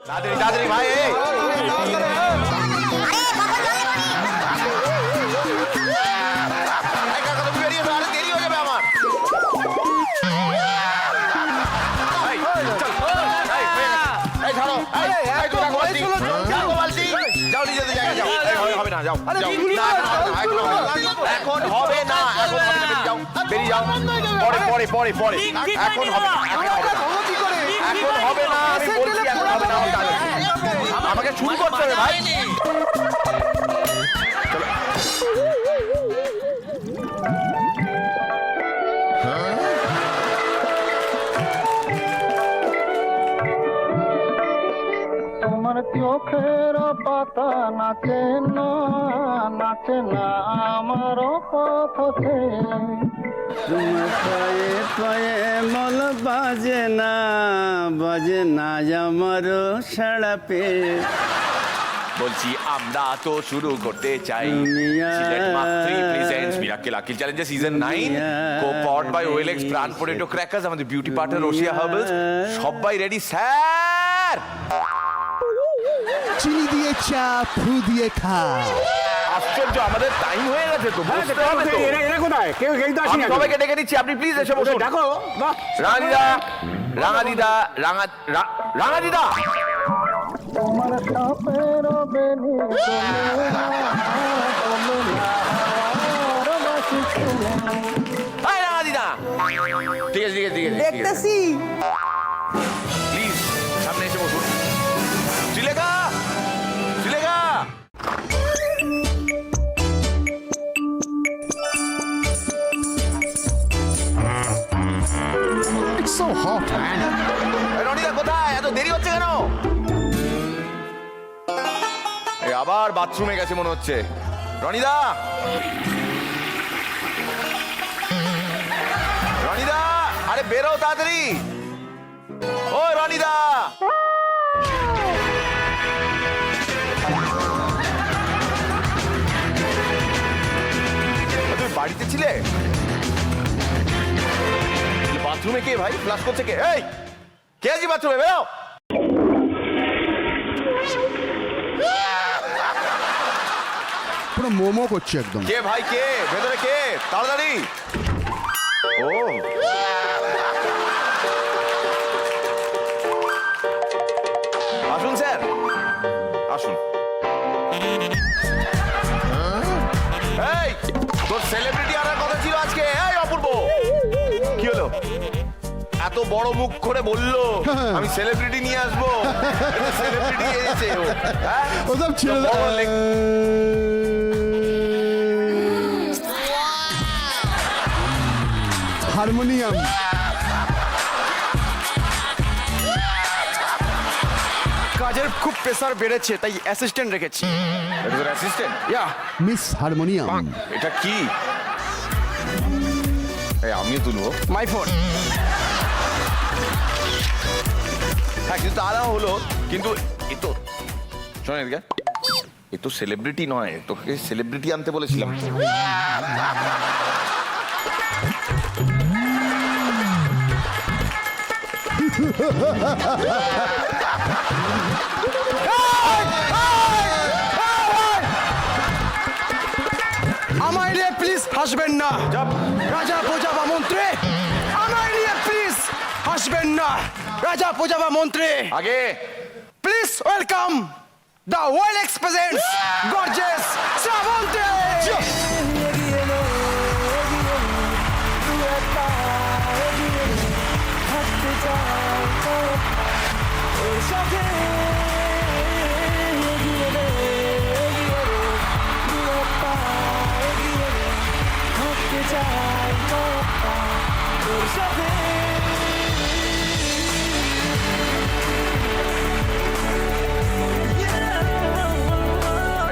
তাড়াতাড়ি ভাই এই কাকা তুমি বেরিয়ে এসো, আরে দেরি হয়ে যাবে আমার। এই, চল, এই ছাড়ো, এই তো রাখো বালতি, রাখো বালতি, যাও নিজেদের জায়গায় যাও। এই, হবে না, যাও, যাও। না, এখন হবে না, এখন হবে না, বেরিয়ে যাও, বেরিয়ে যাও। পরে, এখন হবে না, এখন হবে না, আমি বলছি এখন হবে না, আমার কাজ আছে। আমাকে শুরু করতে হবে ভাই। তোমার চোখের পাতা নাচে না আমার পথে তোমার পায়ে পায়ে মল বাজে না আমার সাড়া পে বলছি আমরা তো শুরু করতে চাই মিয়া। সিলেট মাত্রি presents Mirakkel Akkel challenge season 9 co powered by OLX Pran potato crackers আমাদের বিউটি পার্টনার রোশিয়া হার্বালস সবাই রেডি স্যার চিনি দিয়ে চা ফু দিয়ে খা আশ্চর্য আমাদের টাইম হয়ে গেছে তো বসতে হবে তো এরা কোথায় কেউ কেউ তো আমি আসেনি সবাইকে ডেকে দিচ্ছি আপনি প্লিজ এসে বসুন দেখো বাহ রাঙাদিদা রাঙাদিদা তোমার সাপের বেনি হাই রাঙাদিদা ঠিক আছে দেখতেছি প্লিজ সামনে এসে বসুন Sreelekha It's so hot, man. রনিদা কোথায় এত দেরি হচ্ছে কেন এই আবার বাথরুমে গেছে মনে হচ্ছে রনিদা আরে বেরো তাড়াতাড়ি ও রনিদা তুমি বাড়িতে ছিলে বাথরুমে কে ভাই ফ্লাশ করছে কে এই কে আছি বাথরুমে বেরো পুরো মোমো করছে একদম কে ভাই কে ভেতরে কে তাড়াতাড়ি ও আসুন স্যার আসুন এই তোর সেলিব্রিটি আনার কথা ছিল আজকে এই অপূর্ব কি হলো এত বড় মুখ করে বললো আমি সেলিব্রিটি নিয়ে আসবো সেলিব্রিটি এসেছে ও হ্যাঁ? ওসব ছেড়ে তো বড় লেগ- হারমোনিয়াম কাজের খুব প্রেসার বেড়েছে তাই অ্যাসিস্ট্যান্ট রেখেছি এটা তোর অ্যাসিস্ট্যান্ট ইয়া মিস হারমোনিয়াম এটা কি এই আমিও তুলবো মাই ফোন হ্যাঁ কিন্তু তা হলো কিন্তু এ তো শোনেন এদিকে এ তো সেলিব্রিটি নয় তোকে সেলিব্রিটি আনতে বলেছিলাম আমায় নিয়ে প্লিজ হাসবেন না রাজা প্রজা বা মন্ত্রী আমায় নিয়ে প্লিজ হাসবেন না রাজা প্রজা বা মন্ত্রী আগে প্লিজ ওয়েলকাম দ্য ওয়েল এক্সপ্রেজেন্টস গর্জিয়াস শ্রাবন্তী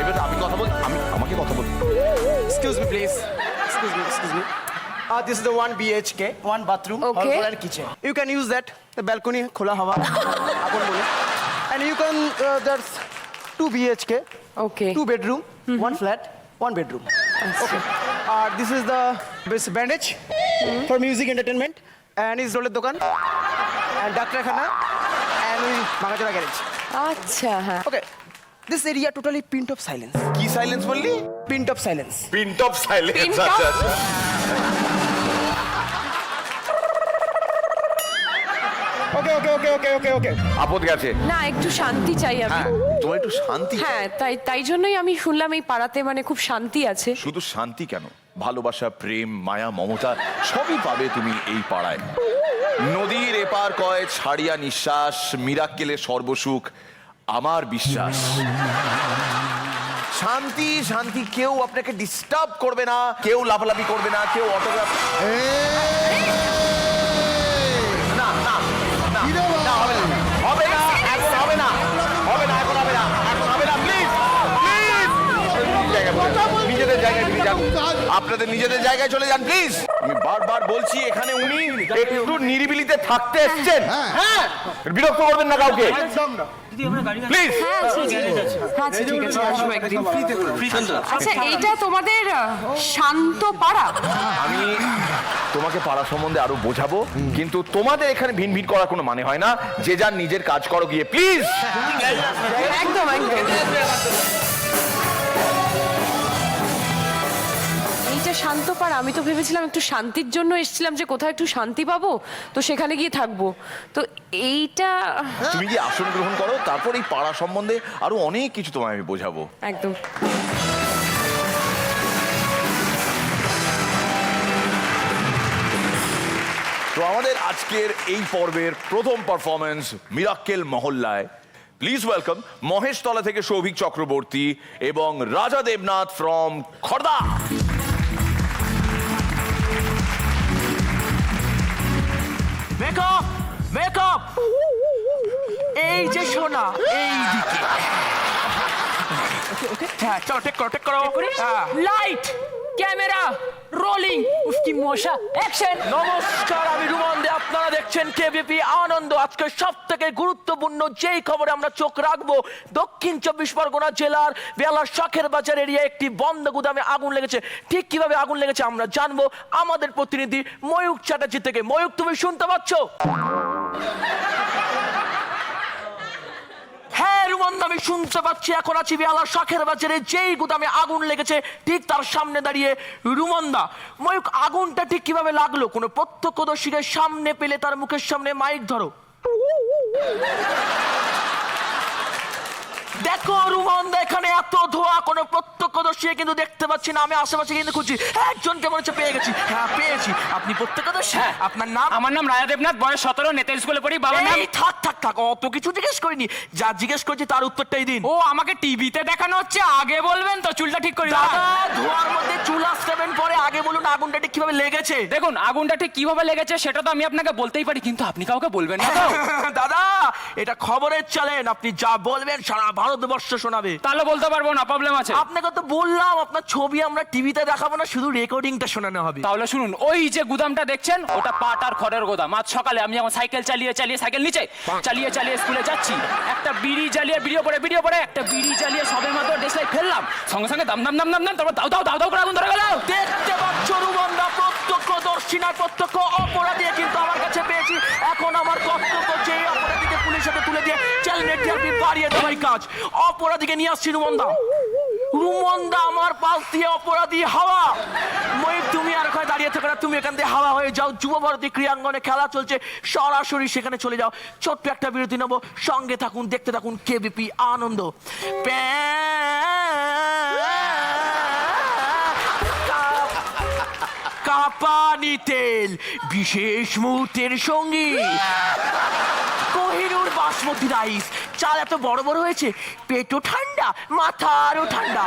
এবার আমি কথা বল আমি আমাকে কথা বল Excuse me, please. Excuse me. This is the 1 BHK, 1 bathroom, Okay. hall and kitchen. You can use that, the balcony, khola hawa. আপন বলে। And you can, that's 2 BHK, Okay. 2 bedroom, 1 flat, 1 bedroom. Okay. This is the best bandage for music entertainment. And is roller dokan, and Dr. Khana, and we Magachara garage. আচ্ছা হ্যাঁ okay this area totally pint of silence কি silence বললি? Pint of silence pint of silence. Pint of? আচ্ছা আচ্ছা। ওকে ওকে ওকে ওকে ওকে ওকে আপদ গেছে। না একটু শান্তি চাই আমি হ্যাঁ তোমার একটু শান্তি। হ্যাঁ তাই জন্যই আমি শুনলাম এই পাড়াতে মানে খুব শান্তি আছে শুধু শান্তি কেন, ভালোবাসা, প্রেম, মায়া, মমতা সবই পাবে তুমি এই পাড়ায়। নদীর এপার কয় ছাড়িয়া নিঃশ্বাস, মিরাক্কেলের সর্বসুখ আমার বিশ্বাস। শান্তি শান্তি, কেউ আপনাকে ডিস্টার্ব করবে না, কেউ লাফালাফি করবে না, কেউ অটোগ্রাফ না না না না, হবে না, হবে না, এখন হবে না, হবে না, এখন হবে না, এখন হবে না, প্লিজ প্লিজ নিজেদের জায়গায় ফিরে যান, আপনাদের নিজেদের জায়গায় চলে যান প্লিজ। আমি বারবার বলছি এখানে উনি একটু নিরিবিলিতে থাকতে এসেছেন। হ্যাঁ বিরক্ত করবেন না কাউকে প্লিজ। হ্যাঁ আচ্ছা ঠিক আছে আসবো একদিন আচ্ছা এইটা তোমাদের শান্ত পাড়া আমি তোমাকে পাড়া সম্বন্ধে আরো বোঝাবো, কিন্তু তোমাদের এখানে ভিন ভিন করার কোনো মানে হয় না। যে যার নিজের কাজ করো গিয়ে প্লিজ। একদম একদম এইটা শান্ত পাড়া, আমি তো ভেবেছিলাম একটু শান্তির জন্য এসেছিলাম যে কোথাও একটু শান্তি পাবো তো সেখানে গিয়ে থাকবো, তো এইটা তুমি কি আসন গ্রহণ করো, তারপর এই পাড়া সম্বন্ধে আরো অনেক কিছু তোমায় আমি বোঝাবো। একদম তো আমাদের আজকের এই পর্বের প্রথম পারফরমেন্স মিরাক্কেল মহল্লায়। প্লিজ ওয়েলকাম মহেশতলা থেকে সৌভিক চক্রবর্তী এবং রাজা Debnath from Khardah. Make up make up এই যে সোনা এই দিকে হ্যাঁ চলো টেক করো হ্যাঁ লাইট ক্যামেরা রোলিং উফকি মশা অ্যাকশন। নমস্কার, আমি রুমন দে, আপনারা দেখছেন কেবিপি আনন্দ। আজকে সব থেকে গুরুত্বপূর্ণ যেই খবরে আমরা চোখ রাখবো, দক্ষিণ 24 পরগনা জেলার বেলার শখের বাজার এরিয়া একটি বন্ধ গুদামে আগুন লেগেছে। ঠিক কিভাবে আগুন লেগেছে আমরা জানবো আমাদের প্রতিনিধি ময়ূক চ্যাটার্জি থেকে। ময়ূক, তুমি শুনতে পাচ্ছ? হ্যাঁ রুমন, আমি শুনতে পাচ্ছি। এখন আছি বেহালার শখের বাজারে যেই গুদামে আগুন লেগেছে ঠিক তার সামনে দাঁড়িয়ে রুমনদা। ময়ূক, আগুনটা ঠিক কিভাবে লাগলো? কোনো প্রত্যক্ষদর্শীকে সামনে পেলে তার মুখের সামনে মাইক ধরো। দেখো রুমনদা, এখানে এত ধোয়া, কোনো প্রত্যক্ষদর্শী কিন্তু দেখতে পাচ্ছি না। আমি আশেপাশে কিন্তু খুঁজছি, একজনকে মনে হচ্ছে পেয়ে গেছি। হ্যাঁ পেয়েছি। আপনি প্রত্যক্ষদর্শী? আপনার নাম? আমার নাম রাজা দেবনাথ, বয়স 17, নেতা স্কুলে পড়ি। বাবার নাম? এই থাক থাক থাক, অত কিছু জিজ্ঞেস করিনি। যা জিজ্ঞেস করছি তার উত্তরটাই দিন। ও আমাকে টিভিতে দেখানো হচ্ছে, আগে বলবেন তো, চুলটা ঠিক করি। দাদা, ধোয়ার মধ্যে চুল আসতেবেন পরে, আগে বলুন আগুনটা ঠিক কিভাবে লেগেছে। দেখুন আগুনটা ঠিক কিভাবে লেগেছে সেটা তো আমি আপনাকে বলতেই পারি, কিন্তু আপনি কাউকে বলবেন না তো? দাদা, এটা খবরের চ্যানেল, আপনি যা বলবেন সারা ভারতবর্ষ শোনাবে। তাহলে বলতে পারবো না, প্রবলেম আছে। আপনাকে তো বললাম আপনার ছবি আমরা টিভিতে দেখাবো না, শুধু রেকর্ডিংটা শোনানো হবে। তাহলে শুনুন, ওই যে গুদামটা দেখছেন ওটা পাট আর খড়ের গোদাম। আজ সকালে আমি যখন সাইকেল চালিয়ে সাইকেল নিচে চালিয়ে স্কুলে যাচ্ছি, একটা বিড়ি জ্বালিয়ে ভিডিও পরে একটা বিড়ি জ্বালিয়ে সবের মাত্র দেশলাই ফেললাম, সঙ্গে সঙ্গে দাম তারপর দাও করে আগুন ধরে গেল। দেখতে পাচ্ছ রুমনদা, প্রত্যক্ষদর্শী না প্রত্যক্ষ অপরাধী কিন্তু আমার কাছে পেয়েছি। এখন আমার কর্তব্য যে অপরাধীকে পুলিশের হাতে তুলে দিয়ে চ্যালেঞ্জ টিআরপি বাড়িয়ে দেওয়াই কাজ। অপরাধীকে নিয়ে আসছি রুমনদা। রুমনদা, আমার পাশ দিয়ে অপরাধী হাওয়া। ময়ূর, তুমি আর ওখানে দাঁড়িয়ে থাকো না, তুমি এখান থেকে হাওয়া হয়ে যাও। যুব ভারতী ক্রীড়াঙ্গনে খেলা চলছে, সরাসরি সেখানে চলে যাও। ছোট্ট একটা বিরতি নেবো, সঙ্গে থাকুন, দেখতে থাকুন কেবিপি আনন্দ। কাঁপানি তেল, বিশেষ মুহূর্তের সঙ্গী। কোহিনূর বাসমতি রাইস, চাল এত বড় বড় হয়েছে, পেটও ঠান্ডা মাথারও ঠান্ডা।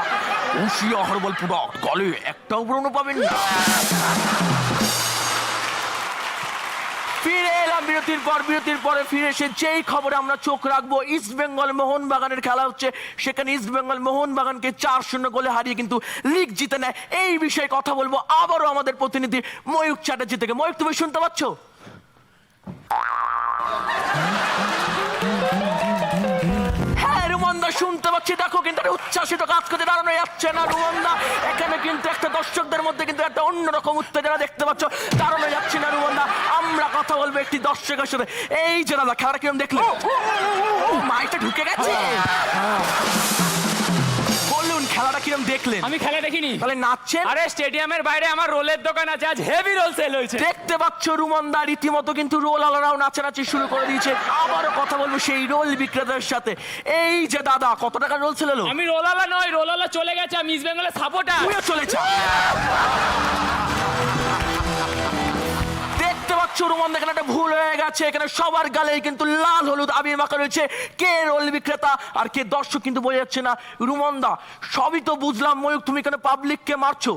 উশিয়া হরবল প্রোডাক্ট, গলে একটাও ব্রণ পাবেন না। ফিরে এলাম বিরতির পরে ফিরে এসে যেই খবরে আমরা চোখ রাখবো, ইস্ট বেঙ্গল মোহনবাগানের খেলা হচ্ছে। সেখানে ইস্ট বেঙ্গল মোহনবাগানকে 4-0 গোলে হারিয়ে কিন্তু লিগ জিতে নেয়। এই বিষয়ে কথা বলবো আবারও আমাদের প্রতিনিধি ময়ূক চ্যাটার্জি থেকে। ময়ূক, তুমি শুনতে পাচ্ছ? হ্যাঁ রুমন, রুমন্দা শুনতে পাচ্ছি, দেখো কিন্তু একটা উচ্ছ্বাসিত কাজ করতে দাঁড়ানো যাচ্ছে না রুমন্দা। এখানে কিন্তু একটা দর্শকদের মধ্যে কিন্তু একটা অন্যরকম উত্তেজনা দেখতে পাচ্ছ, দাঁড়ানো যাচ্ছে না রুমন্দা। আমরা কথা বলবো একটি দর্শকের সাথে। এই যে দাদা, খেলাটা কিরম দেখলে? মাইটা ঢুকে গেছে। বলুন খেলাটা কিরম দেখলেন? আমি খেলা দেখিনি। তাহলে নাচছেন? আরে স্টেডিয়ামের বাইরে আমার রোলের দোকান আছে, আজ হেভি রোল সেল হয়েছে। দেখতে পাচ্ছ রুমন্দা রীতিমতো কিন্তু রোল আলারাও নাচানাচি শুরু করে দিয়েছে। আবারও কথা বলবো সেই রোল বিক্রেতার সাথে। এই যে দাদা, কত টাকা রোল সেল হলো? আমি রোলালা নয়, রোলালা চলে গেছে, আমি ইস্ট বেঙ্গলের সাপোর্টার। তুইও চলেছ। দেখতে পাচ্ছ রুমন্দা, এখানে একটা ভুল হয়ে গেছে। এখানে সবার গালেই কিন্তু লাল হলুদ আবির মাখা রয়েছে। কে রোল বিক্রেতা আর কে দর্শক কিন্তু বোঝা যাচ্ছে না। রুমন্দা সবই তো বুঝলাম, ময়ূক তুমি এখানে পাবলিককে মারছো।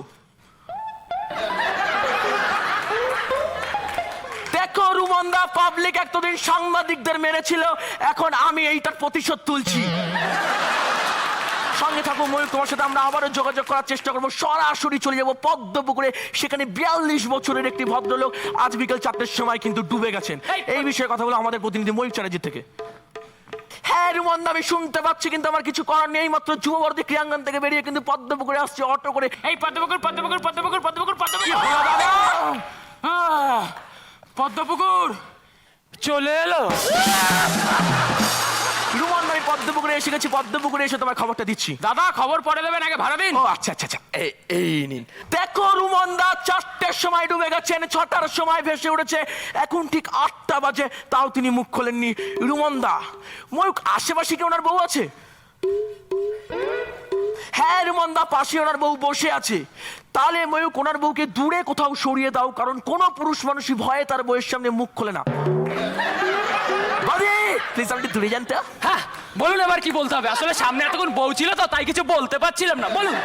দেখো রুমন্দা, পাবলিক এতদিন সাংবাদিকদের মেরেছিল, এখন আমি এইটার প্রতিশোধ তুলছি। সঙ্গে থাকো ময়ূক, তোমার সাথে আমরা আবারও যোগাযোগ করার চেষ্টা করবো। সরাসরি চলে যাবো পদ্মপুকুরে। সেখানে 42 বছরের একটি ভদ্রলোক আজ বিকেল 4টের সময় কিন্তু ডুবে গেছেন। এই বিষয়ে কথা বলো আমাদের প্রতিনিধি ময়ূক চ্যাটার্জি থেকে। হ্যাঁ রুমন্দা, আমি শুনতে পাচ্ছি, কিন্তু আমার কিছু করার নেই। মাত্র যুববর্তী ক্রীড়াঙ্গন থেকে বেরিয়ে কিন্তু পদ্মপুকুরে আসছে অটো করে। এই পদ্মপুকুর পদ্মপুকুর পদ্মপুকুর পদ্মপুকুর পদ্মপুকুর পদ্মপুকুর চলে এলো। রুমন্দা, আমি পদ্মপুকুরে এসে গেছি। পদ্মপুকুরে এসে তোমার খবরটা দিচ্ছি। দাদা খবর পরে দেবেন, আগে ভাড়া দিন। ও আচ্ছা আচ্ছা আচ্ছা, এই নিন। দেখো রুমন্দা 4টের সময় ডুবে গেছেন, 6টার সময় ভেসে উঠেছে, এখন ঠিক 8টা বাজে, তাও তিনি মুখ খোলেননি। রুমন্দা, ময়ূক আশেপাশে কি ওনার বউ আছে? হ্যাঁ রুমন্দা, পাশে ওনার বউ বসে আছে। তাহলে ময়ূক ওনার বউকে দূরে কোথাও সরিয়ে দাও, কারণ কোনো পুরুষ মানুষই ভয়ে তার বউয়ের সামনে মুখ খোলে না। প্লিজ আপনি দূরে যান তো। হ্যাঁ বলুন এবার কি বলতে হবে? আসলে সামনে এতক্ষণ বউ ছিল তো, তাই কিছু বলতে পারছিলাম না, বলুন।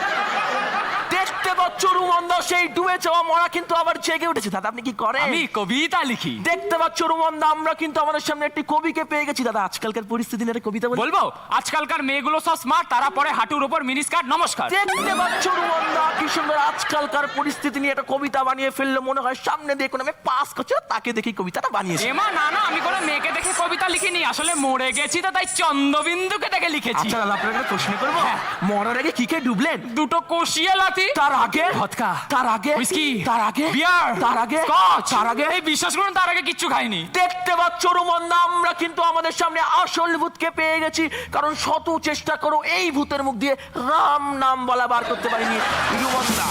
দেখতে পাচ্ছ রুমন্দা, সেই ডুবে যাওয়া মরা কিন্তু আবার জেগে উঠেছে। দাদা আপনি কি করেন? আমি কবিতা লিখি। দেখতে পাচ্ছ রুমন্দা, আমরা কিন্তু আমাদের সামনে একটি কবিকে পেয়ে গেছি। দাদা আজকালকার পরিস্থিতি নিয়ে একটা কবিতা বলবো? আজকালকার মেয়েগুলো সব স্মার্ট, তারা পরে হাঁটুর উপর মিনি স্কার্ট। নমস্কার। দেখতে পাচ্ছ রুমন্দা, কি সুন্দর আজকালকার পরিস্থিতি নিয়ে একটা কবিতা বানিয়ে ফেললো। মনে হয় সামনে দিয়ে কোনো মেয়ে পাস করছে, তাকে দেখি কবিতাটা বানিয়েছে। এমা না না, আমি কোনো মেয়েকে দেখে কবিতা লিখিনি, আসলে মরে গেছি তো, তাই চন্দ্রবিন্দুকে দেখে লিখেছি। আচ্ছা দাদা, আপনাকে একটা প্রশ্ন করবো। মরার আগে কি কে ডুবলেন? দুটো কষিয়ে লাথি। তার আগে ভদকা, তার আগে হুইস্কি, তার আগে বিয়ার, তার আগে স্কচ, তার আগে এই বিশ্বাস করুন তার আগে কিচ্ছু খাইনি। দেখতে পাচ্ছ রুমন্দা, আমরা কিন্তু আমাদের সামনে আসল ভূতকে পেয়ে গেছি, কারণ শত চেষ্টা করো এই ভূতের মুখ দিয়ে রাম নাম বলা বার করতে পারিনি। রুমন্দা,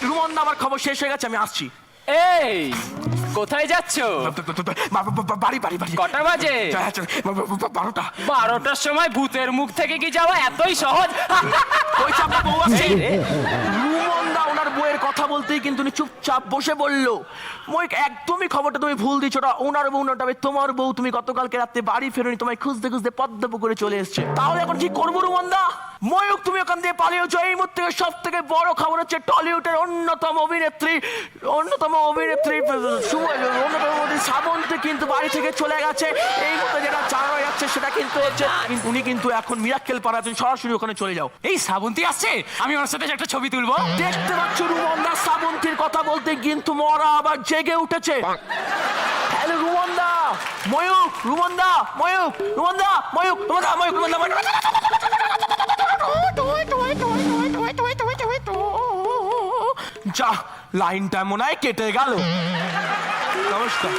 রুমন্দা আমার খবর শেষ হয়ে গেছে, আমি আসছি। এই কোথায় যাচ্ছ? বাড়ি বাড়ি বাড়ি। কটা বাজে? 12টা। 12টার সময় ভূতের মুখ থেকে কি যাওয়া এতই সহজ? ওই চাপা বউ আছে। রুমন্দা ওনার বউয়ের কথা বলতেই কিন্তু উনি চুপচাপ বসে বললো। ময়ূক একদমই খবরটা তুমি ভুল দিচ্ছ, ওটা ওনার বউ নটা, তোমার বউ। তুমি গতকালকে রাতে বাড়ি ফেরোনি, তোমায় খুঁজতে খুঁজতে পদ্মপুকুরে চলে এসছে। তাহলে এখন কি করবো রুমন্দা? ময়ূক তুমি ওখান দিয়ে পালিয়েছো। এই মুহূর্তে সব থেকে বড় খবর হচ্ছে টলিউডের অন্যতম অভিনেত্রী শ্রাবন্তী কিন্তু বাড়ি থেকে চলে গেছে। এই মুহূর্তে যেটা জানা যাচ্ছে সেটা কিন্তু হচ্ছে উনি কিন্তু এখন মিরাক্কেল পাড়া আছেন, সরাসরি ওখানে চলে যাও। এই শ্রাবন্তী আসছে, আমি ওর সাথে একটা ছবি তুলবো। দেখতে পাচ্ছ রুমন্দা, শ্রাবন্তীর কথা বলতে কিন্তু মরা আবার জেগে উঠেছে। হ্যালো রুমন্দা, ময়ূক, রুমন্দা, ময়ূক, রুমন্দা, ময়ূক, রুমন্দা, ময়ূক, রুমন্দা, যা লাইনটা মনে হয় কেটে গেল। নমস্কার।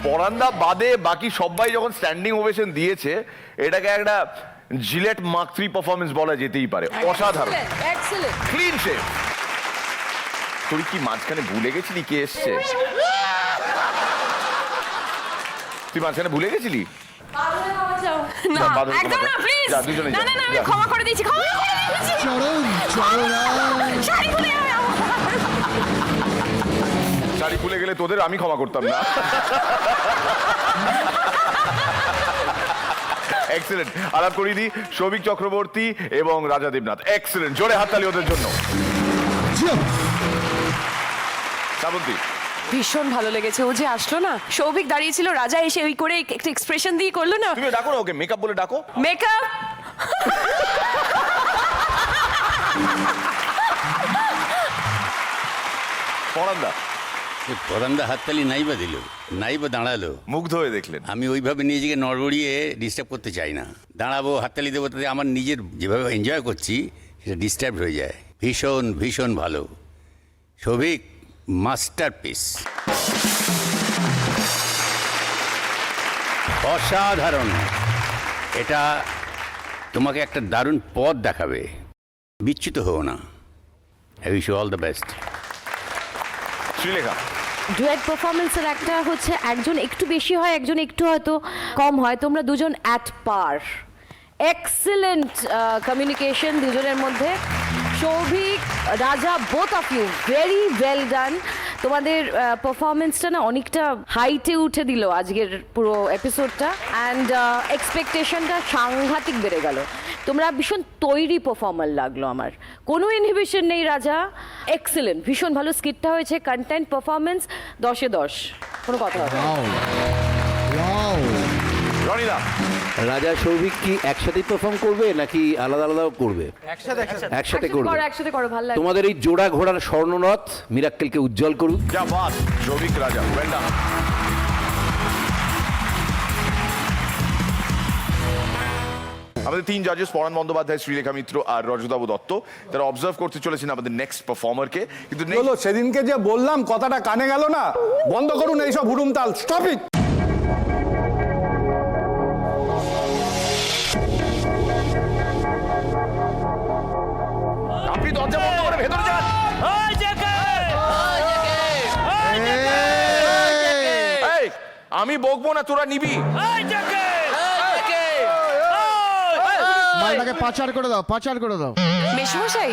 পরান্দা বাদে বাকি সবাই যখন স্ট্যান্ডিং ওভেশন দিয়েছে, এটাকে একটা জিলেট মার্ক 3 পারফরমেন্স বলা যেতেই পারে। অসাধারণ, ক্লিন শেভ। তুই কি মাঝখানে ভুলে গেছিলি কে এসছে? তুই মাঝখানে ভুলে গেছিলি? ক্ষমা করে দিয়েছি। শাড়ি খুলে গেলে তোদের আমি ক্ষমা করতাম না। এক্সেলেন্ট। আলাপ করিয়ে দিই সৌভিক চক্রবর্তী এবং রাজা দেবনাথ। এক্সেলেন্ট, জোরে হাততালি ওদের জন্য। শ্রাবন্তী, ভীষণ ভালো লেগেছে। ও যে আসলো না, সৌভিক দাঁড়িয়েছিল, রাজা এসে ওই করে একটা এক্সপ্রেশন দিয়ে করলো না, তুমি ডাকো না ওকে, মেকআপ বলে ডাকো। মেকআপ। পরান্দা প্রধানদা হাততালি নাই বা দিল, নাই বা দাঁড়ালো, মুগ্ধ হয়ে দেখলেন। আমি ওইভাবে নিজেকে নড়বড়িয়ে ডিস্টার্ব করতে চাই না। দাঁড়াবো, হাততালি দেবো, তাতে আমার নিজের যেভাবে এনজয় করছি সেটা ডিস্টার্ব হয়ে যায়। ভীষণ ভীষণ ভালো সৌভিক, মাস্টারপিস, অসাধারণ। এটা তোমাকে একটা দারুণ পথ দেখাবে, বিচ্যুত হও না। I wish you all the best. Srilekha duet পারফরমেন্সের একটা হচ্ছে একজন একটু বেশি হয়, একজন একটু হয়তো কম হয়, তোমরা দুজন অ্যাট পার। এক্সিলেন্ট কমিউনিকেশন দুজনের মধ্যে। Souvik, Raja, both of you very well done. তোমাদের পারফরমেন্সটা না অনেকটা হাইটে উঠে দিল আজকের পুরো এপিসোডটা, অ্যান্ড এক্সপেকটেশনটা সাংঘাতিক বেড়ে গেল। তোমরা ভীষণ তৈরি পারফর্মার লাগলো আমার, কোনো ইনহিবিশন নেই। রাজা এক্সিলেন্ট, ভীষণ ভালো স্কিটটা হয়েছে, কন্টেন্ট পারফরমেন্স 10-এ 10, কোনো কথা হবে না। রনিদা রাজা সৌভিক কি একসাথেই পারফর্ম করবে নাকি আলাদা আলাদাও করবে? একসাথে করবে। একসাথে করো, ভালো লাগে। তোমাদের এই জোড়া ঘোড়ার স্বর্ণরথ মিরাক্কেলকে উজ্জ্বল করুক। যা বাত, সৌভিক রাজা, ওয়েল ডান। আমাদের 3 জাজেস, পরাণ বন্দ্যোপাধ্যায়, শ্রীলেখা মিত্র আর রজতাবু দত্ত, তারা অবজার্ভ করতে চলেছেন আমাদের নেক্সট পারফর্মারকে। কিন্তু সেদিনকে যে বললাম কথাটা কানে গেল না, বন্ধ করুন এইসব হুড়ুম তাল, স্টপ ইট। আপনি দরজা বন্ধ করে ভেতরে যান। এই, আমি বকবো না, তোরা নিবি। মালটাকে পাচার করে দাও, পাচার করে দাও। মেশমশাই,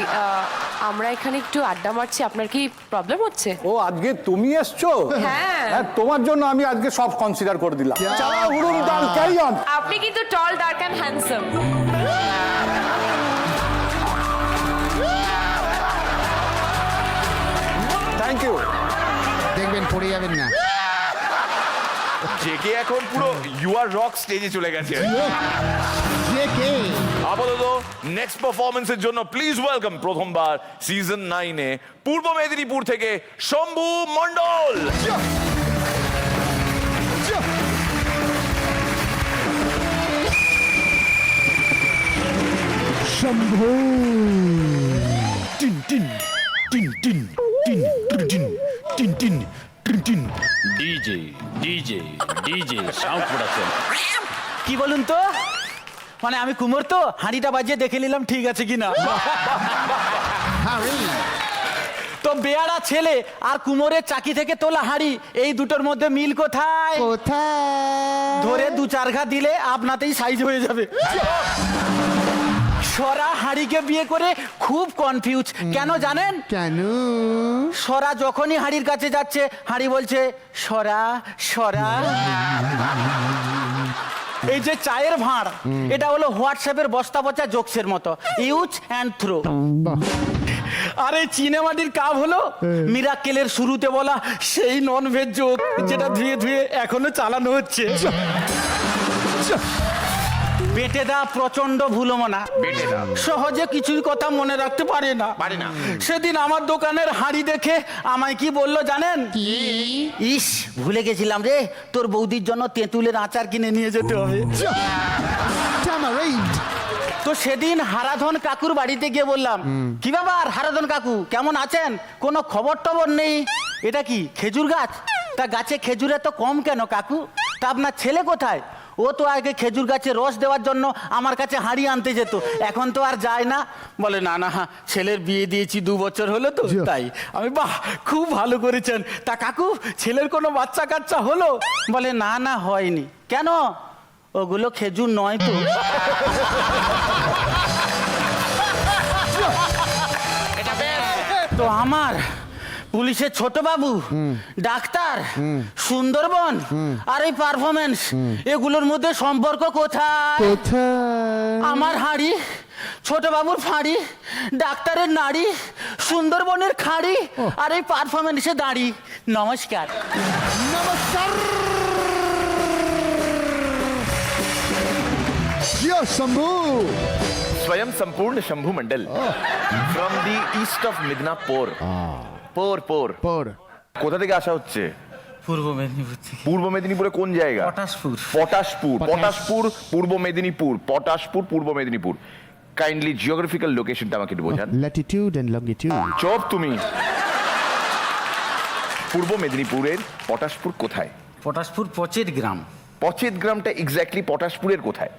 আমরা এখানে একটু আড্ডা মারছি, আপনার কি প্রবলেম হচ্ছে? ও আজকে তুমি এসছো? হ্যাঁ। তোমার জন্য আমি আজকে সব কনসিডার করে দিলাম। চালাও হুড়ুম তাল, ক্যারি অন। আপনি কিন্তু tall, dark and handsome. Thank you. দেখবেন পড়ে যাবেন না। জেকে এখন পুরো ইউ আর রক স্টেজে চলে গেছে। আপাতত নেক্সট পারফরমেন্সের জন্য প্লিজ ওয়েলকাম প্রথমবার সিজন 9-এ পূর্ব মেদিনীপুর থেকে শম্ভু মণ্ডল। শম্ভু টিন টিন টিন টিন টিন টিন টিন টিন টিন টিন। DJ DJ DJ sound production. কি বলুন তো, মানে আমি কুমোর তো হাঁড়িটা বাজিয়ে দেখে নিলাম ঠিক আছে কিনা। তো বেয়ারা ছেলে আর কুমোরের চাকি থেকে তোলা হাঁড়ি, এই দুটোর মধ্যে মিল কোথায়? কোথায়? ধরে 2-4 ঘা দিলে আপনাতেই সাইজ হয়ে যাবে। সরা হাঁড়িকে বিয়ে করে খুব কনফিউজ, কেন জানেন? কেন? সরা যখনই হাঁড়ির কাছে যাচ্ছে, হাঁড়ি বলছে সরা সরা। এই যে চায়ের ভাঁড়, এটা হলো হোয়াটসঅ্যাপের বস্তা পচা জোকসের মতো, ইউজ অ্যান্ড থ্রো। আর এই চিনেমাটির কাপ হলো মিরাক্কেলের শুরুতে বলা সেই নন ভেজ জোক, যেটা ধুয়ে ধুয়ে এখনো চালানো হচ্ছে। বেটেদা প্রচন্ড ভুলমনা, সহজে কিছুই কথা মনে রাখতে পারে না। সেদিন আমার দোকানের হাঁড়ি দেখে আমায় কি বললো জানেন? ইস, ভুলে গেছিলাম রে, তোর বৌদির জন্য তেঁতুলের আচার কিনে নিয়ে যেতে হবে। তো সেদিন হারাধন কাকুর বাড়িতে গিয়ে বললাম, কি ব্যাপার হারাধন কাকু, কেমন আছেন? কোনো খবর টবর নেই। এটা কি খেজুর গাছ? তা গাছে খেজুর এত কম কেন কাকু? তা আপনার ছেলে কোথায়? ও তো আগে খেজুর গাছে রস দেওয়ার জন্য আমার কাছে হাঁড়ি আনতে যেত, এখন তো আর যায় না। বলে না না, ছেলের বিয়ে দিয়েছি 2 বছর হলো তো তাই। আমি বাহ, খুব ভালো করেছেন। তা কাকু, ছেলের কোনো বাচ্চা কাচ্চা হলো? বলে না না, হয়নি। কেন? ওগুলো খেজুর নয় তো। তো আমার পুলিশের ছোট বাবু, ডাক্তার, সুন্দরবন আর এই পারফরমেন্স, এগুলোর মধ্যে সম্পর্ক কোথায়? আমার হাঁড়ি, ছোট বাবুর ফাঁড়ি, ডাক্তারের নাড়ি, সুন্দরবনের খাঁড়ি আর এই পারফরমেন্সে দাঁড়ি, নমস্কার। নমস্কার। Yo, Shambhu. स्वयं संपूर्ण Shambhu Mondal from the east of Midnapore. পোর পোর পর কোথা থেকে আসা হচ্ছে? পূর্ব মেদিনীপুর থেকে। পূর্ব মেদিনীপুরে কোন জায়গা? পটাশপুর। পটাশপুর, পটাশপুর পূর্ব মেদিনীপুর, পটাশপুর পূর্ব মেদিনীপুর। কাইন্ডলি জিওগ্রাফিক্যাল লোকেশনটা আমাকে একটু বোঝান। Latitude and longitude. চোপ তুমি। পূর্ব মেদিনীপুরের পটাশপুর কোথায়? পটাশপুর পচের গ্রাম। পচেত গ্রামটা এক্স্যাক্টলি পটাশপুরের কোথায়?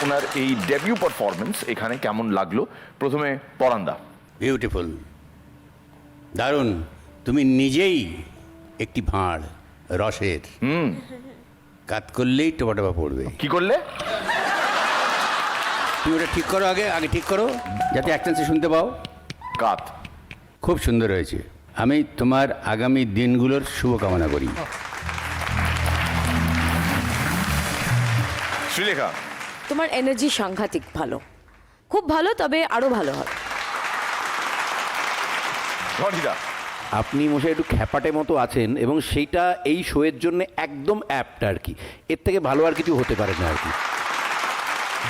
ওনার এই ডেবিউ পারফরমেন্স এখানে কেমন লাগলো? প্রথমে পরান্দা। বিউটিফুল, দারুণ। তুমি নিজেই একটি ভাঁড় রসের। কাত করলেই টোপা টোপা পড়বে। কি করলে? তুমি ওটা ঠিক করো, আগে আগে ঠিক করো, যাতে অ্যাকটেন্সে শুনতে পাও। কাত। খুব সুন্দর হয়েছে। আমি তোমার আগামী দিনগুলোর শুভকামনা করি। শ্রীলেখা। তোমার এনার্জি সাংঘাতিক ভালো, খুব ভালো, তবে আরো ভালো হবে। রনিদা। আপনি মশাই একটু খ্যাপাটে মতো আছেন এবং সেইটা এই শোয়ের জন্য একদম অ্যাপ্ট আর কি। এর থেকে ভালো আর কিছু হতে পারে না আর কি।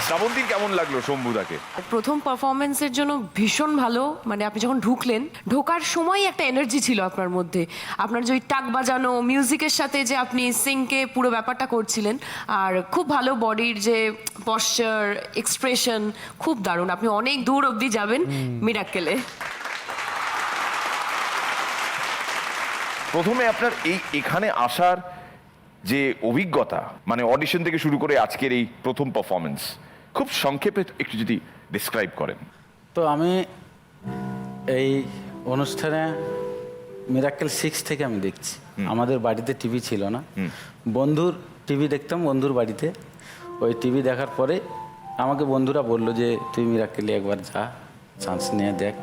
শ্রাবন্তীর কেমন লাগলো শম্ভুদাকে? প্রথম পারফরমেন্সের জন্য ভীষণ ভালো। মানে আপনি যখন ঢুকলেন, ঢোকার সময় একটা এনার্জি ছিল আপনার মধ্যে। আপনার যে ওই টাক বাজানো মিউজিকের সাথে যে আপনি সিংকে পুরো ব্যাপারটা করছিলেন, আর খুব ভালো বডির যে পশ্চার, এক্সপ্রেশন, খুব দারুণ। আপনি অনেক দূর অবধি যাবেন মিরাক্কেলে। প্রথমে আপনার এখানে আসার যে অভিজ্ঞতা, মানে অডিশন থেকে শুরু করে আজকের এই প্রথম পারফরমেন্স, খুব সংক্ষেপে একটু যদি ডিসক্রাইব করেন। তো আমি এই অনুষ্ঠানে মিরাক্কেল 6 থেকে আমি দেখছি। আমাদের বাড়িতে টিভি ছিল না, বন্ধুর টিভি দেখতাম বন্ধুর বাড়িতে। ওই টিভি দেখার পরে আমাকে বন্ধুরা বললো যে তুই মিরাক্কেলে একবার যা, চান্স নিয়ে দেখ।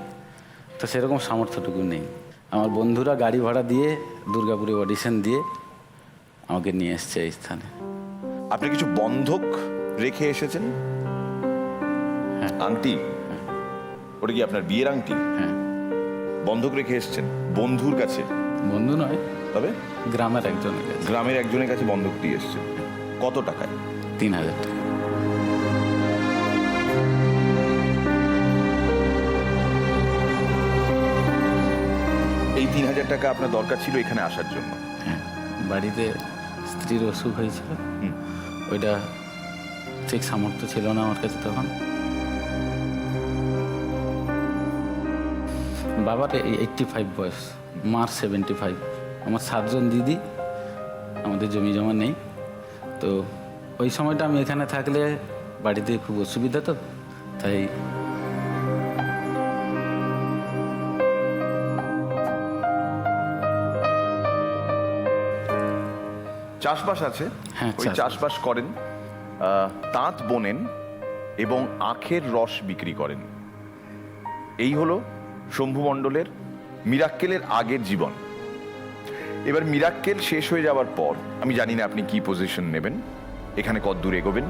তো সেরকম সামর্থ্যটুকু নেই। আমার বন্ধুরা গাড়ি ভাড়া দিয়ে দুর্গাপুরে অডিশন দিয়ে আমাকে নিয়ে এসছে এই স্থানে। আপনি কিছু বন্ধক রেখে এসেছেন? আংটি? ওটা কি আপনার বিয়ের আংটি? হ্যাঁ। বন্ধক রেখে এসেছেন বন্ধুর কাছে? বন্ধু নয়, তবে গ্রামের একজনের কাছে। গ্রামের একজনের কাছে বন্ধক দিয়ে এসেছেন। কত টাকায়? 3000 টাকা। এই 3000 টাকা আপনার দরকার ছিল এখানে আসার জন্য? হ্যাঁ, বাড়িতে স্ত্রীর অসুখ হয়েছিল, ওইটা ঠিক সামর্থ্য ছিল না আমার কাছে তখন। বাবার 85 বয়স, মার 75। আমার 7 জন দিদি, আমাদের জমি জমা নেই। তো ওই সময়টা আমি এখানে থাকলে বাড়িতে খুব অসুবিধা, তো তাই চাষবাস আছে? হ্যাঁ, ওই চাষবাস। চাষবাস করেন, তাঁত বোনেন এবং আখের রস বিক্রি করেন। এই হলো শম্ভু মণ্ডলের মিরাক্কেলের আগের জীবন। এবার মিরাক্কেল শেষ হয়ে যাওয়ার পর আমি জানি না আপনি কি পজিশন নেবেন, এখানে কতদূর এগোবেন,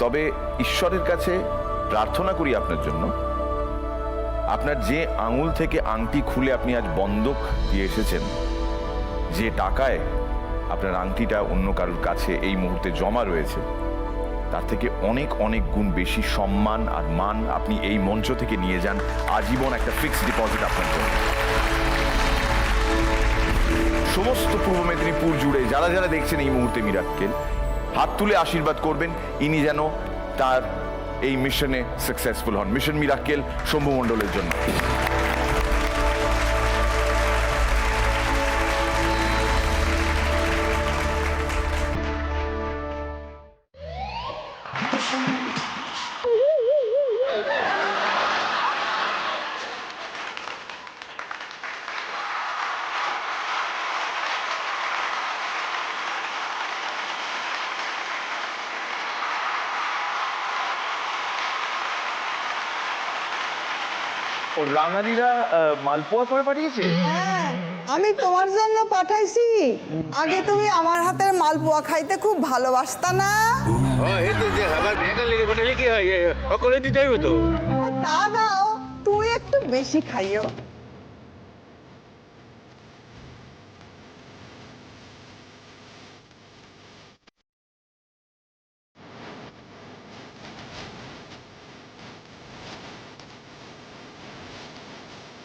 তবে ঈশ্বরের কাছে প্রার্থনা করি আপনার জন্য, আপনার যে আঙুল থেকে আংটি খুলে আপনি আজ বন্ধক দিয়ে এসেছেন, যে টাকায় আপনার আংটিটা অন্য কারোর কাছে এই মুহূর্তে জমা রয়েছে, তার থেকে অনেক অনেক গুণ বেশি সম্মান আর মান আপনি এই মঞ্চ থেকে নিয়ে যান। আজীবন একটা ফিক্সড ডিপোজিট আপনার জন্য। সমস্ত পূর্ব মেদিনীপুর জুড়ে যারা যারা দেখছেন এই মুহূর্তে মিরাক্কেল, হাত তুলে আশীর্বাদ করবেন ইনি যেন তার এই মিশনে সাকসেসফুল হন। মিশন মিরাক্কেল শম্ভু মণ্ডলের জন্য। ও রাঙালিরা মালপোয়া করে পাঠিয়েছে? আমি তোমার জন্য পাঠাইছি। আগে তুমি আমার হাতের মালপোয়া খাইতে খুব ভালোবাসতা না? তা দাও, তুই একটু একটু বেশি খাইও।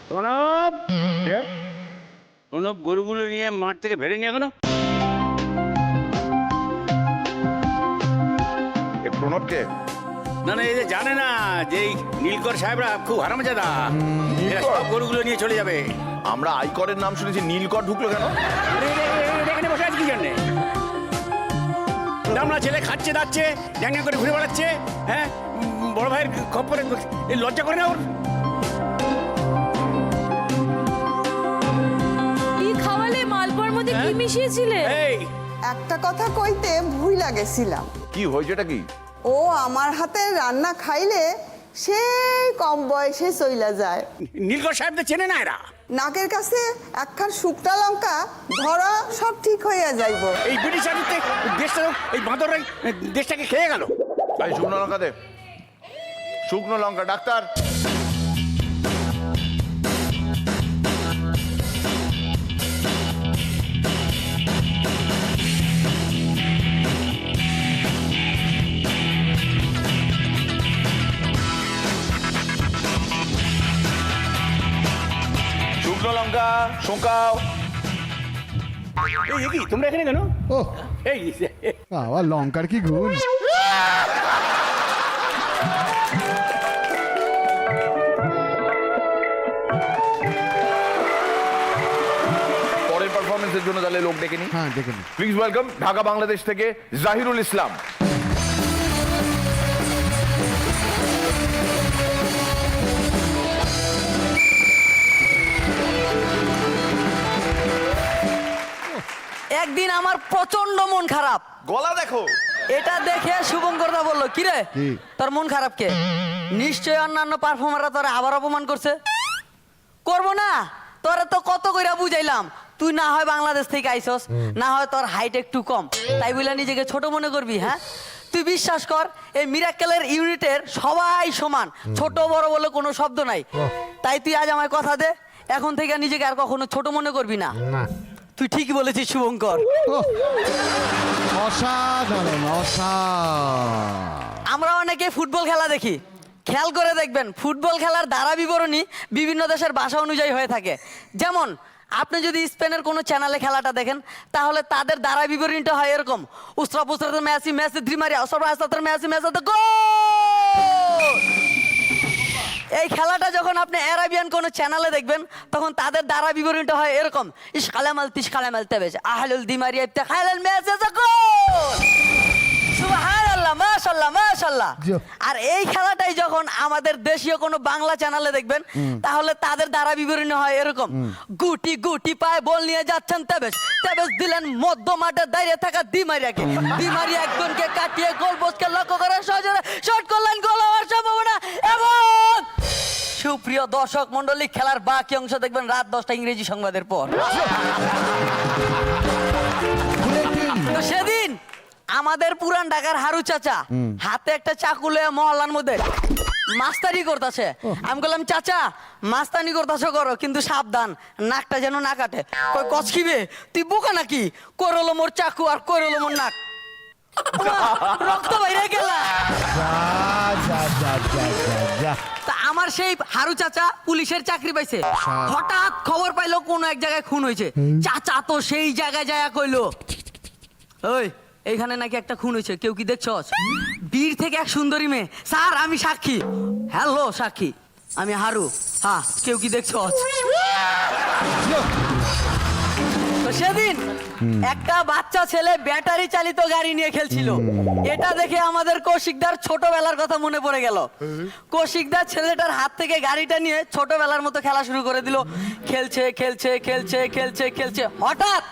প্রণব প্রণব গরুগুলো নিয়ে মাঠ থেকে বেড়ে নিয়ে গেল। প্রণবকে না না, এই যে জানে না যে এই নীলকর সাহেবরা খুব হারামজাদা, এরা সব গরুগুলো নিয়ে চলে যাবে। আমরা আইকরের নাম শুনেছি, নীলকর ঢুকলো কেন? এখানে বসে আছে কি জন্যে? আমরা ছেলে খাচ্ছে দাচ্ছে ড্যাঙ্গা করে ঘুরে বেড়াচ্ছে, হ্যাঁ বড় ভাইয়ের খপ্পরে লজ্জা করে না ওর? কি খাওয়ালে মালপোয়ার মধ্যে কি মিশিয়েছিলে? এই একটা কথা কইতে ভুইলা গেছিলাম। কি হয়েছেটা কি? ও আমার হাতের রান্না খাইলে সেই কম বয়সে চইলা যায়। নীলকর সাহেবদের চেনে না এরা। নাকের কাছে একখান শুকনা লঙ্কা ধরা সব ঠিক হইয়া যাইব। এই ব্রিটিশ আদিতে দেশটা, এই বাঁদররাই দেশটাকে খেয়ে গেল। এই শুকনো লঙ্কা দে, শুকনো লঙ্কা। ডাক্তার, শুকনো লঙ্কা শুকাও। এই কি তোমরা এখানে কেন? ও এই বাবা, লঙ্কার কি গুণ! পরের পারফরমেন্সের জন্য তাহলে লোক ডেকে নি। হ্যাঁ, দেখে নি। প্লিজ ওয়েলকাম ঢাকা বাংলাদেশ থেকে জাহিরুল ইসলাম। একদিন আমার প্রচন্ড মন খারাপ, গলা দেখো। এটা দেখে শুভঙ্করদা বললো, কিরে কি? তোর মন খারাপ কে? নিশ্চয়ই অন্যান্য পারফর্মাররা তোরা আবার অপমান করছে। করবো না? তোরা তো কত কইরা বুঝাইলাম, তুই না হয় বাংলাদেশ থেকে আইসস, না হয় তোর হাইট একটু কম, তাই বলে নিজেকে ছোট মনে করবি? হ্যাঁ, তুই বিশ্বাস কর, এই মিরাক্কেলের ইউনিটের সবাই সমান, ছোট বড় বলে কোনো শব্দ নাই। তাই তুই আজ আমায় কথা দে, এখন থেকে নিজেকে আর কখনো ছোট মনে করবি না। না, তুই ঠিকই বলেছিস শুভঙ্কর। ওহ, অসাধারণ, অসাধারণ। আমরা অনেকে ফুটবল খেলা দেখি, খেয়াল করে দেখবেন ফুটবল খেলার ধারা বিবরণী বিভিন্ন দেশের ভাষা অনুযায়ী হয়ে থাকে। যেমন আপনি যদি স্পেনের কোনো চ্যানেলে খেলাটা দেখেন, তাহলে তাদের ধারা বিবরণীটা হয় এরকম: উস্ত্রা পুস্ত্রা মেসি মেসি দ্রিমারিয়া অসর আস্তার মেসি মেসি গোল। এই খেলাটা যখন আপনি আরাবিয়ান কোনো চ্যানেলে দেখবেন, তখন তাদের ধারা বিবরণীটা হয় এরকম: ইশকালামাল তিশকালামাল তেবেজ আহলুল দিমারিয়া ইফতাখালাল মেসি গোল। সুবহানাল্লাহ, মাশাআল্লাহ, মাশাআল্লাহ। আর এই খেলাটাই যখন আমাদের দেশীয় কোনো বাংলা চ্যানেলে দেখবেন, তাহলে তাদের ধারা বিবরণী হয় এরকম: গুটি গুটি পায়ে বল নিয়ে যাচ্ছেন তেবেজ, তেবেজ দিলেন মধ্য মাঠে দাঁড়িয়ে থাকা দিমারিয়াকে, দিমারিয়া একজনকে কাটিয়ে গোল পোস্টকে লক্ষ্য করে সহজে শট করলেন, গোল হওয়ার সম্ভাবনা। এবং সুপ্রিয় দর্শক মন্ডলী, খেলার বাকি অংশ দেখবেন রাত 10টা ইংরেজি সংবাদের পর। তো সেদিন আমাদের পুরান ঢাকার হারু চাচা হাতে একটা চাকু লয়ে মহল্লার মধ্যে মাস্তানি করতেছে। আমি বললাম, চাচা মাস্তানি করতেছ করো, কিন্তু সাবধান নাকটা যেন না কাটে। কই কচকিবে, তুই বোকা নাকি? করলো মোর চাকু আর করলো মোর নাক, রক্ত বাইরে গেলা। তা আমার সেই হারু চাচা পুলিশের চাকরি পাইছে, হঠাৎ খবর পাইলো কোন এক জায়গায় খুন হয়েছে। চাচা তো সেই জায়গায় যায় কইলো, ওই এইখানে নাকি একটা খুন হয়েছে, কেউ কি দেখছস? বীর থেকে এক সুন্দরী মেয়ে। স্যার আমি সাক্ষী। হ্যালো সাক্ষী, আমি হারু। হ্যাঁ, কেউ কি দেখছস? তো সেদিন একটা বাচ্চা ছেলে ব্যাটারি চালিত গাড়ি নিয়ে খেলছিল। এটা দেখে আমাদের কৌশিকদার ছোটবেলার কথা মনে পড়ে গেল। কৌশিকদার ছেলেটার হাত থেকে গাড়িটা নিয়ে ছোটবেলার মতো খেলা শুরু করে দিল। খেলছে খেলছে খেলছে খেলছে খেলছে, হঠাৎ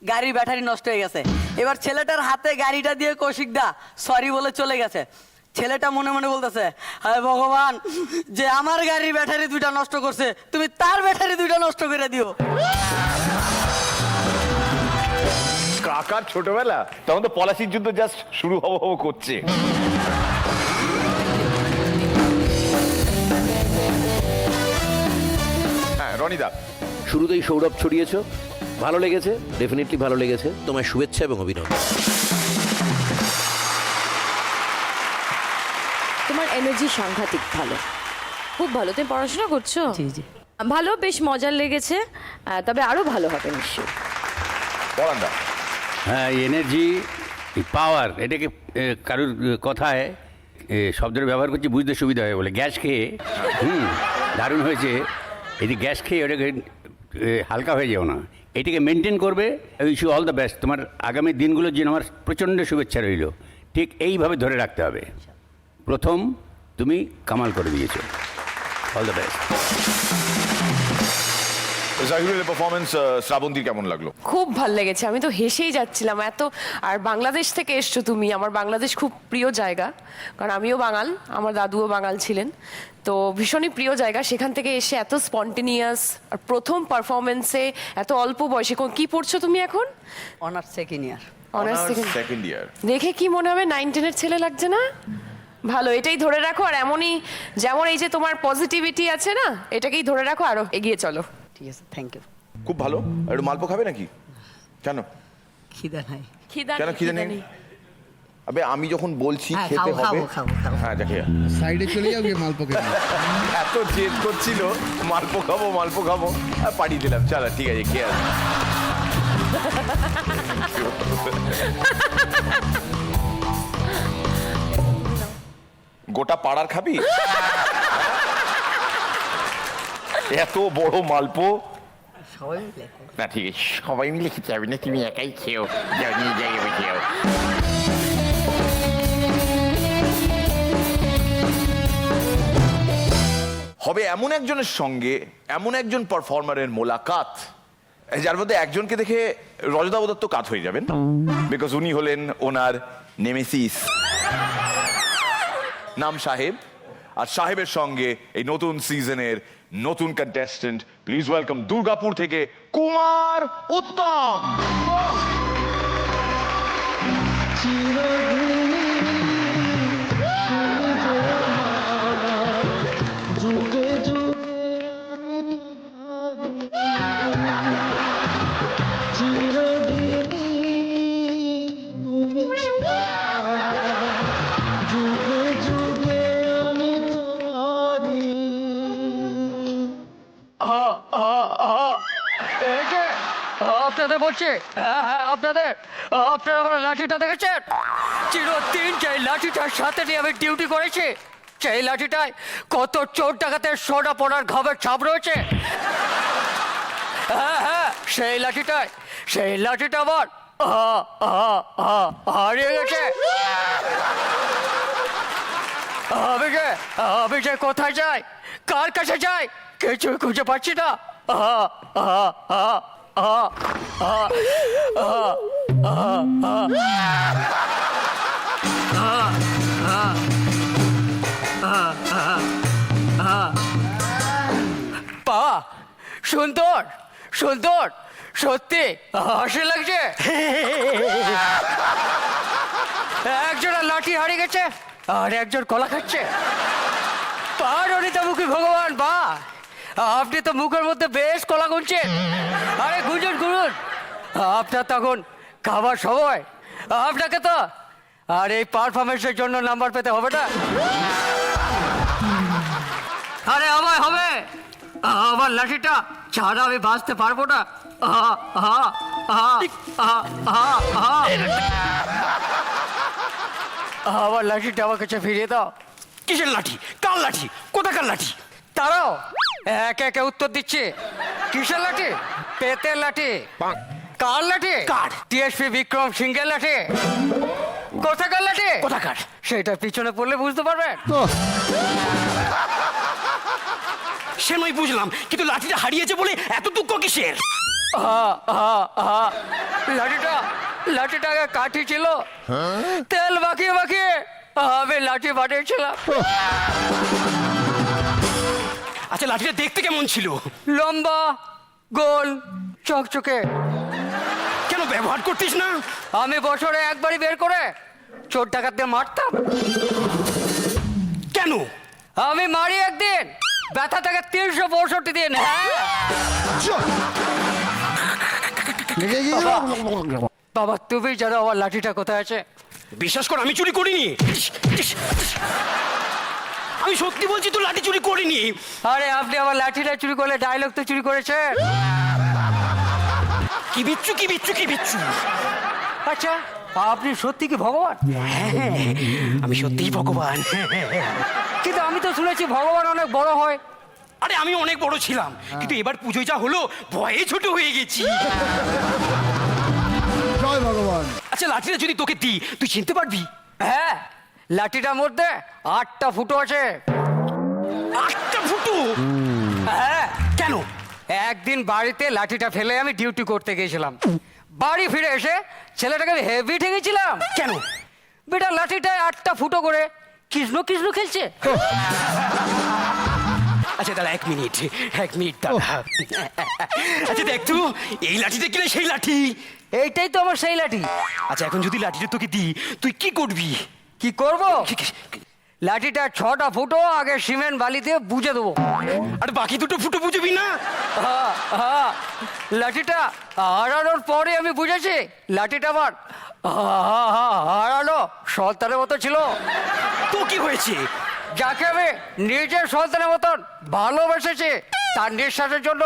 গাড়ির ব্যাটারি নষ্ট হয়ে গেছে। এবার ছেলেটার হাতে গাড়িটা দিয়ে কৌশিকদা সরি বলে চলে গেছে। ছেলেটা মনে মনে বলতেছে, হায় ভগবান, যে আমার গাড়ির ব্যাটারি দুইটা নষ্ট করছে, তুমি তার ব্যাটারি দুইটা নষ্ট করে দিও। কাকার ছোটবেলা, তখন তো পলাশির যুদ্ধ জাস্ট শুরু হব করছে। রনিদা। শুরুতেই সৌরভ ছড়িয়েছো, ভালো লেগেছে, ডেফিনেটলি ভালো লেগেছে, তোমায় শুভেচ্ছা এবং অভিনন্দন। তোমার এনার্জি সাংঘাতিক ভালো, খুব ভালো। তুমি পড়াশোনা করছো? জি জি। ভালো, বেশ মজার লেগেছে, তবে আরো ভালো হবে নিশ্চয়ই। পরানদা। হ্যাঁ, এনার্জি, পাওয়ার, এটাকে কারোর কথায় শব্দের ব্যবহার করছি বুঝতে সুবিধা হয় বলে। গ্যাস খেয়ে দারুণ হয়েছে। এই যে গ্যাস খেয়ে ওটাকে হালকা হয়ে যাও না, এটাকে মেনটেন করবে। Wish you all the best. তোমার আগামী দিনগুলোর জন্য আমার প্রচণ্ড শুভেচ্ছা রইল। ঠিক এইভাবে ধরে রাখতে হবে। প্রথম তুমি কামাল করে দিয়েছো, অল দ্য বেস্ট। জাহিরুলের পারফরমেন্স শ্রাবন্তীর কেমন লাগলো? খুব ভাল লেগেছে, আমি তো হেসেই যাচ্ছিলাম এত। আর বাংলাদেশ থেকে এসছো তুমি, আমার বাংলাদেশ খুব প্রিয় জায়গা, কারণ আমিও বাঙাল, আমার দাদুও বাঙাল ছিলেন, তো ভীষণই প্রিয় জায়গা। সেখান থেকে এসে এত স্পন্টেনিয়াস, আর প্রথম পারফরমেন্সে এত অল্প বয়সে। কি পড়ছো তুমি এখন? Honours second year. Honours second year. দেখে কি মনে হবে 9-10-এর ছেলে লাগছে না? ভালো, এটাই ধরে রাখো। আর এমনই যেমন এই যে তোমার পজিটিভিটি আছে না, এটাকেই ধরে রাখো, আরো এগিয়ে চলো। ঠিক আছে, থ্যাংক ইউ। খুব ভালো। একটু মালপো খাবে নাকি? কেন? খিদা নাই। কেন খিদে নেই? আবে আমি যখন বলছি খেতে হবে। হ্যাঁ দেখে সাইডে চলে যাও গিয়ে মালপো খেতে। এত জেদ করছিল মালপো খাবো মালপো খাবো, আর পাঠিয়ে দিলাম। চলো ঠিক আছে, খেয়ে আসি। গোটা পাড়ার খাবি? এত বড় মালপো। সবাই মিলে না ঠিক আছে, সবাই মিলে খেতে হবে না, তুমি একাই খেও। যাও, নিয়ে যাই খেও। হবে এমন একজনের সঙ্গে, এমন একজন পারফর্মারের মোলাকাত, যার মধ্যে একজনকে দেখে রজতাভ দত্ত কাত হয়ে যাবেন, বিকজ উনি হলেন ওনার নেমেসিস, নাম সাহেব। আর সাহেবের সঙ্গে এই নতুন সিজনের নতুন কন্টেস্টেন্ট, প্লিজ ওয়েলকাম দুর্গাপুর থেকে কুমার উত্তম। যুগে যুগে চিরদিনই যুগে যুগে আমি তোমারি। আপনাদের বলছি, আপনারা আমার লাঠিটা দেখেছেন? চিরদিন যে লাঠিটার সাথে নিয়ে আমি ডিউটি করেছি, সেই লাঠিটায় কত চোর ডাকাতের সোনা পড়ার ঘামের ছাপ রয়েছে। হ্যাঁ, সেই লাঠিটা আমার হারিয়ে গেছে। আমি যে কোথায় যাই, কার কাছে যাই, কিছুই খুঁজে পাচ্ছি না। পা সুন্দর সুন্দর, সত্যি হাসি লাগছে। একজনের লাঠি হারিয়ে গেছে, আর একজন কলা খাচ্ছে। পারণিতামুখী ভগবান, বা আপনি তো মুখের মধ্যে বেশ কলা গুনছেন। আরে গুঞ্জন গুরুন, আপনার তখন খাবার সময়, আপনাকে তো আর এই পারফরমেন্সের জন্য নাম্বার পেতে হবে না। আরে আমায় হবে, আমার লাঠিটা ছাড়া আমি বাঁচতে পারবো না। আমার লাঠিটা আমার কাছে ফিরিয়ে দাও। কিসের লাঠি? কার লাঠি? কোথাকার লাঠি? তারাও একে একে উত্তর দিচ্ছে। কিসের লাঠি? পেতের লাঠি। কার লাঠি? কার? টিএসপি বিক্রম সিংহের লাঠি। কোথাকার লাঠি? কোথাকার? সেটা পিছনে পড়লে বুঝতে পারবেন। সে নয় বুঝলাম, কিন্তু লাঠিটা হারিয়েছে বলে এত দুঃখ কিসের? লাঠিটাকে কাঠি ছিল, তেল মাখিয়ে মাখিয়ে আমি লাঠি বানিয়েছিলাম। আচ্ছা, লাঠিটা দেখতে কেমন ছিল? লম্বা, গোল, চকচকে। কেন ব্যবহার করতিস না? আমি বছরে একবারই বের করে চোর ডাকাতদের মারতাম। কেন? আমি মারি একদিন, ব্যথাটাকে 365 দিন। হ্যাঁ লেগে গিয়েছিল। বাবা, তুমি জানো আমার লাঠিটা কোথায় আছে? বিশ্বাস কর, আমি চুরি করিনি। আমি সত্যি বলছি, তো লাঠি চুরি করিনি। আরে আপনি আমার লাঠিটা চুরি করলে, ডায়লগ তো চুরি করেছেন। কি বিচ্ছু কি বিচ্ছু কি বিচ্ছু। আচ্ছা, আপনি সত্যি কি ভগবান? হ্যাঁ, আমি সত্যিই ভগবান। কিন্তু আমি তো শুনেছি ভগবান অনেক বড় হয়। আরে আমি অনেক বড় ছিলাম, কিন্তু এবার পুজোয় যা হলো ভয়ে ছোট হয়ে গেছি। জয় ভগবান। আচ্ছা, লাঠিটা যদি তোকে দিই, তুই চিনতে পারবি? হ্যাঁ, লাঠিটার মধ্যে 8টা ফুটো আছে। 8টা ফুটো? হ্যাঁ। কেন? একদিন বাড়িতে লাঠিটা ফেলে আমি ডিউটি করতে গিয়েছিলাম। বাড়ি ফিরে এসে ছেলেটাকে আমি হেভি ঠেকেছিলাম। কেন? বেটা লাঠিটায় 8টা ফুটো করে কৃষ্ণ কৃষ্ণ খেলছে। আচ্ছা দাদা, 1 মিনিট দাদা। আচ্ছা দেখ তো, এই লাঠিটা কিনা সেই লাঠি? এইটাই তো আমার সেই লাঠি। আচ্ছা, এখন যদি লাঠিটা তোকে দিই, তুই কি করবি? কি করব? লাঠিটা 6টা ফুটো আগে সিমেন্ট বালি দিয়ে বুঝে দেবো। আর বাকি 2টো ফুটো বুঝবি না? লাঠিটা হারানোর পরে আমি বুঝেছি লাঠিটা আমার হারানো সন্তানের মতো ছিল। তো কি হয়েছে? যাকে আমি নিজের সন্তানের মতন ভালোবেসেছি, তার নিঃশ্বাসের জন্য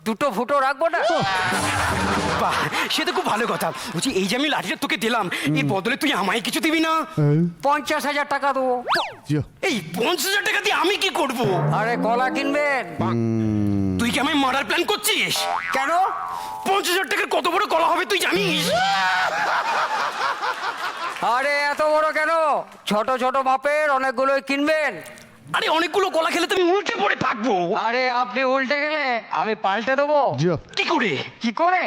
2টো ফুটো রাখবো না? বাহ, সে তো খুব ভালো কথা। বলছি, এই যে আমি লাঠিটা তোকে দিলাম, এর বদলে তুই আমায় কিছু দিবি না? 50,000 টাকা দেবো। এই 50,000 টাকা দিয়ে আমি কি করব? আরে কলা কিনবেন। তুই কি আমায় মারার প্ল্যান করছিস? কেন? 50,000 টাকার কত বড় কলা হবে তুই জানিস? আরে এত বড় কেন, ছোট ছোট মাপের অনেকগুলোই কিনবেন। আরে অনেকগুলো কলা খেলে তুমি উল্টে পড়ে থাকবো। আরে আপনি উল্টে গেলে আমি পাল্টে দেবো। কি করে? কি করে?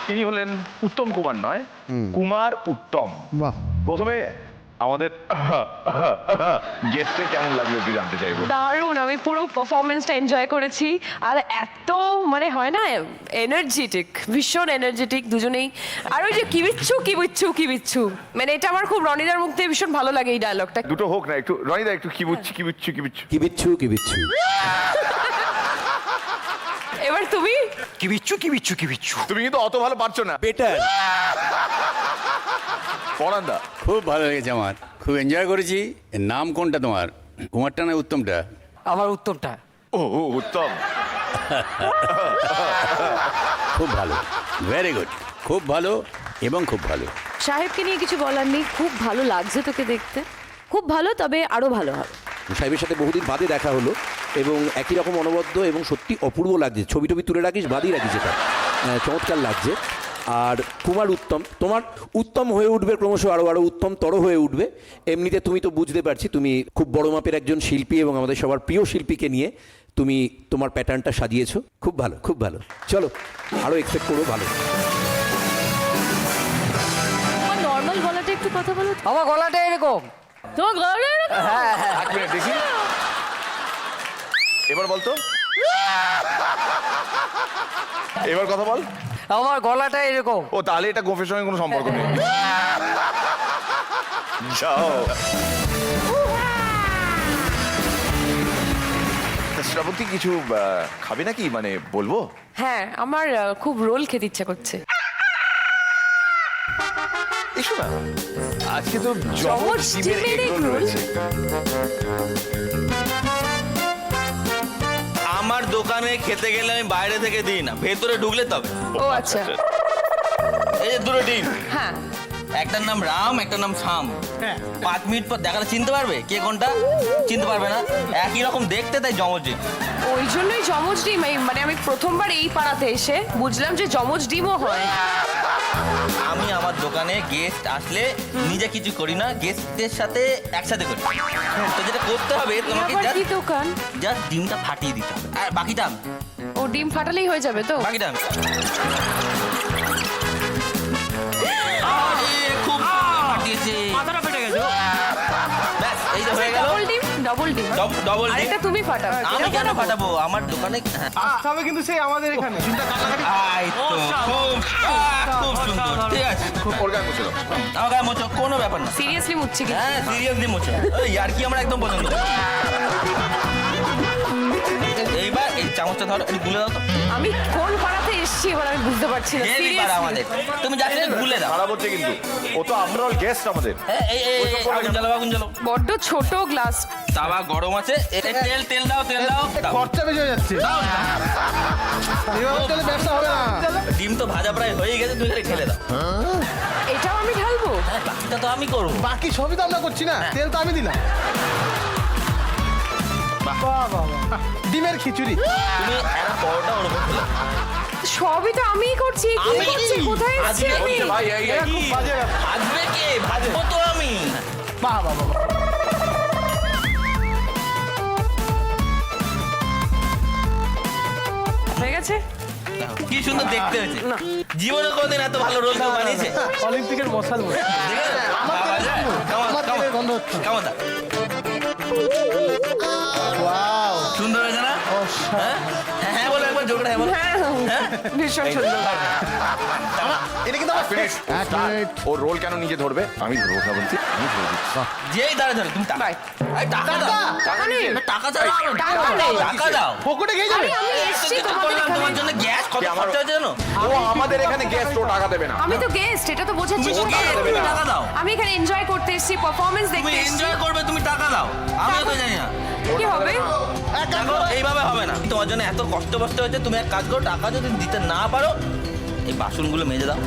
তিনি হলেন উত্তম কুমার নয়, কুমার উত্তম। বাহ। প্রথমে আমাদের গেস্টে কেমন লাগলো একটু জানতে চাইবো। দারুণ, আমি পুরো পারফরমেন্সটা এনজয় করেছি। আর এত মানে হয় না, এনার্জেটিক, ভীষণ এনার্জেটিক দুজনেই। আর ওই যে কি বিচ্ছু কি বিচ্ছু কি বিচ্ছু, মানে এটা আমার খুব রনিদার মুখ দিয়ে ভীষণ ভালো লাগে এই ডায়লগটা। দুটো হোক না, একটু রনিদা, একটু কি বুঝছি কি বিচ্ছু কি বিচ্ছু কি বিচ্ছু কি বিচ্ছু। এবার তুমি কি বিচ্ছু কি বিচ্ছু কি বিচ্ছু। তুমি কিন্তু অত ভালো পারছো না। বেটার। পরান্দা, খুব ভালো লেগেছে আমার, খুব এনজয় করেছি। এর নাম কোনটা তোমার, কুমারটা না উত্তমটা? আমার উত্তমটা। ও উত্তম। খুব ভালো, ভেরি গুড, খুব ভালো এবং খুব ভালো। সাহেবকে নিয়ে কিছু বলার নেই, খুব ভালো লাগছে তোকে দেখতে, খুব ভালো, তবে আরো ভালো হবে। সাহেবের সাথে বহুদিন বাদে দেখা হলো এবং একই রকম অনবদ্য এবং সত্যি অপূর্ব লাগছে। ছবি টবি তুলে রাখিস, বাদই রাখিস, এটা চমৎকার লাগছে। আর কুমার উত্তম, তোমার উত্তম হয়ে উঠবে ক্রমশ, আরও আরও উত্তমতর হয়ে উঠবে। এমনিতে তুমি তো বুঝতে পারছি তুমি খুব বড় মাপের একজন শিল্পী এবং আমাদের সবার প্রিয় শিল্পীকে নিয়ে তুমি তোমার প্যাটার্নটা সাজিয়েছো। খুব ভালো, খুব ভালো। চলো আরও এক্সপেক্ট করো ভালো। আমার নর্মাল গলাটা একটু কথা বলো। আমার গলাটা এরকম। তোমার গলাটা এরকম? হ্যাঁ হ্যাঁ। 1 মিনিট দেখি, এবার বলতো, এবার কথা বল। আমার গলাটা এরকম। ও তাহলে এটা গোফের সঙ্গে কোনো সম্পর্ক নেই। যাও। শ্রাবন্তী, কিছু খাবে নাকি, মানে বলবো? হ্যাঁ, আমার খুব রোল খেতে ইচ্ছা করছে। এসো না, আজকে তো জমজ ডিমের এগ রোল রয়েছে। আমার দোকানে খেতে গেলে আমি বাইরে থেকে দিই না, ভেতরে ঢুকলে তবে। ও আচ্ছা। এই যে 2টো ডিম, হ্যাঁ, একটার নাম রাম, একটার নাম শাম। 5 মিনিট পর দেখালে চিনতে পারবে কে কোনটা? চিনতে পারবে না, একই রকম দেখতে, তাই জমজ ডিম। ওই জন্যই যমজ ডিম। মানে আমি প্রথমবার এই পাড়াতে এসে বুঝলাম যে যমজ ডিমও হয়। আমি আমার দোকানে গেস্ট আসলে নিজে কিছু করি না, গেস্টদের সাথে একসাথে করি। তো যেটা করতে হবে তোমাকে আবার কি দোকান? জাস্ট ডিমটা ফাটিয়ে দিতে হবে, আর বাকিটা আমি। ও ডিম ফাটালেই হয়ে যাবে তো? বাকিটা আমি। আরে, খুব সুন্দর ফাটিয়েছে। মাথাটা ফেটে গেছে। ব্যাস, এই যে হয়ে গেল। ডবল ডিম ডবল আর ডিম। এটা তুমি ফাটাও। আমি কেন ফাটাবো? আমার দোকানে হ্যাঁ। তবে কিন্তু সেই আমাদের এখানে আই তো, খুব সুন্দর। ঠিক আছে, ওর গায়ে মুছে দাও। আমার গায়ে মোচো, কোনো ব্যাপার না। সিরিয়াসলি মুচ্ছি কি? হ্যাঁ, সিরিয়াসলি মোচো। ইয়ার কি আমার একদম পছন্দ। এইবার এই চামচটা ধরো, একটু গুলে দাও তো। আমি কোন পাড়াতে এসেছি এবার আমি বুঝতে পারছি না। হেভি পাড়া আমাদের। তুমি যাচ্ছে গুলে দাও। খারাপ হচ্ছে কিন্তু, ও তো আফটার অল গেস্ট আমাদের। হ্যাঁ, এই আগুন জ্বালাও, আগুন জ্বালাও। বড্ড ছোট গ্লাস। তাওয়া গরম আছে, এটা তেল দাও, তেল দাও। খরচা বেশি হয়ে যাচ্ছে। দাও। এভাবে চলে ব্যবসা হবে না। ডিম তো ভাজা প্রায় হয়ে গেছে, তুমি এখানে ঢেলে দাও। এটাও আমি ঢালবো? হ্যাঁ, বাকিটা তো আমি করবো। বাকি সবই তো আমরা করছি না, তেল তো আমি দিলাম। বাহ, বাহ, বাহ। ডিমের খিচুড়ি। তুমি একটা পরোটা ওর উপর ফেলো। সবই তো আমিই করছি। কি আমি? করছি? কোথায় এসেছি আজকে আমি? ভাই এই এটা খুব বাজে ব্যাপার। ভাজবে কে? ভাজবো তো আমি। বাহ, বাহ, বাহ, বাহ। হয়ে গেছে? কি সুন্দর দেখতে হয়েছে। জীবনে কোনোদিন এত ভালো রোল কেউ বানিয়েছে? অলিম্পিকের মশাল বলে। আমার তেলের গন্ধ হচ্ছে। কেমন দা? সুন্দর হয়েছে না? হ্যাঁ হ্যাঁ বলো একবার জোর করে, হ্যাঁ বলো। হ্যাঁ, ভীষণ সুন্দর। এটা কিন্তু আমার ফিনিশ। ওর রোল কেন নিজে ধরবে? আমি ধরবো শ্রাবন্তী, আমি ধরে দিচ্ছি। যেই দাঁড়ে ধরে তুমি টাকা। এই টাকা দাও। টাকা নিয়ে না, টাকা চাও না। টাকা নেই। টাকা দাও। পকেটে খেয়ে যাবে। আমি এসেছি তো তোমাদের বললাম, তোমার এখানে। জন্য গ্যাস কত কি আমার- খরচা হচ্ছে জানো? ও আমাদের এখানে গেস্ট, ও টাকা দেবে না। আমি তো গেস্ট, এটা তো বোঝার তুমি চেষ্টা guest, করো। তুমি টাকা দাও। আমি এখানে এনজয় করতে এসেছি, পারফরমেন্স তুমি দেখতে এসেছি। এনজয় করবে, তুমি টাকা দাও। আমিও তো জানি না। কি হবে? দেখো, এইভাবে হবে না। তোমার জন্য এত কষ্ট হয়েছে, তুমি এক কাজ করো, টাকা যদি দিতে না পারো এই বাসনগুলো মেজে দাও।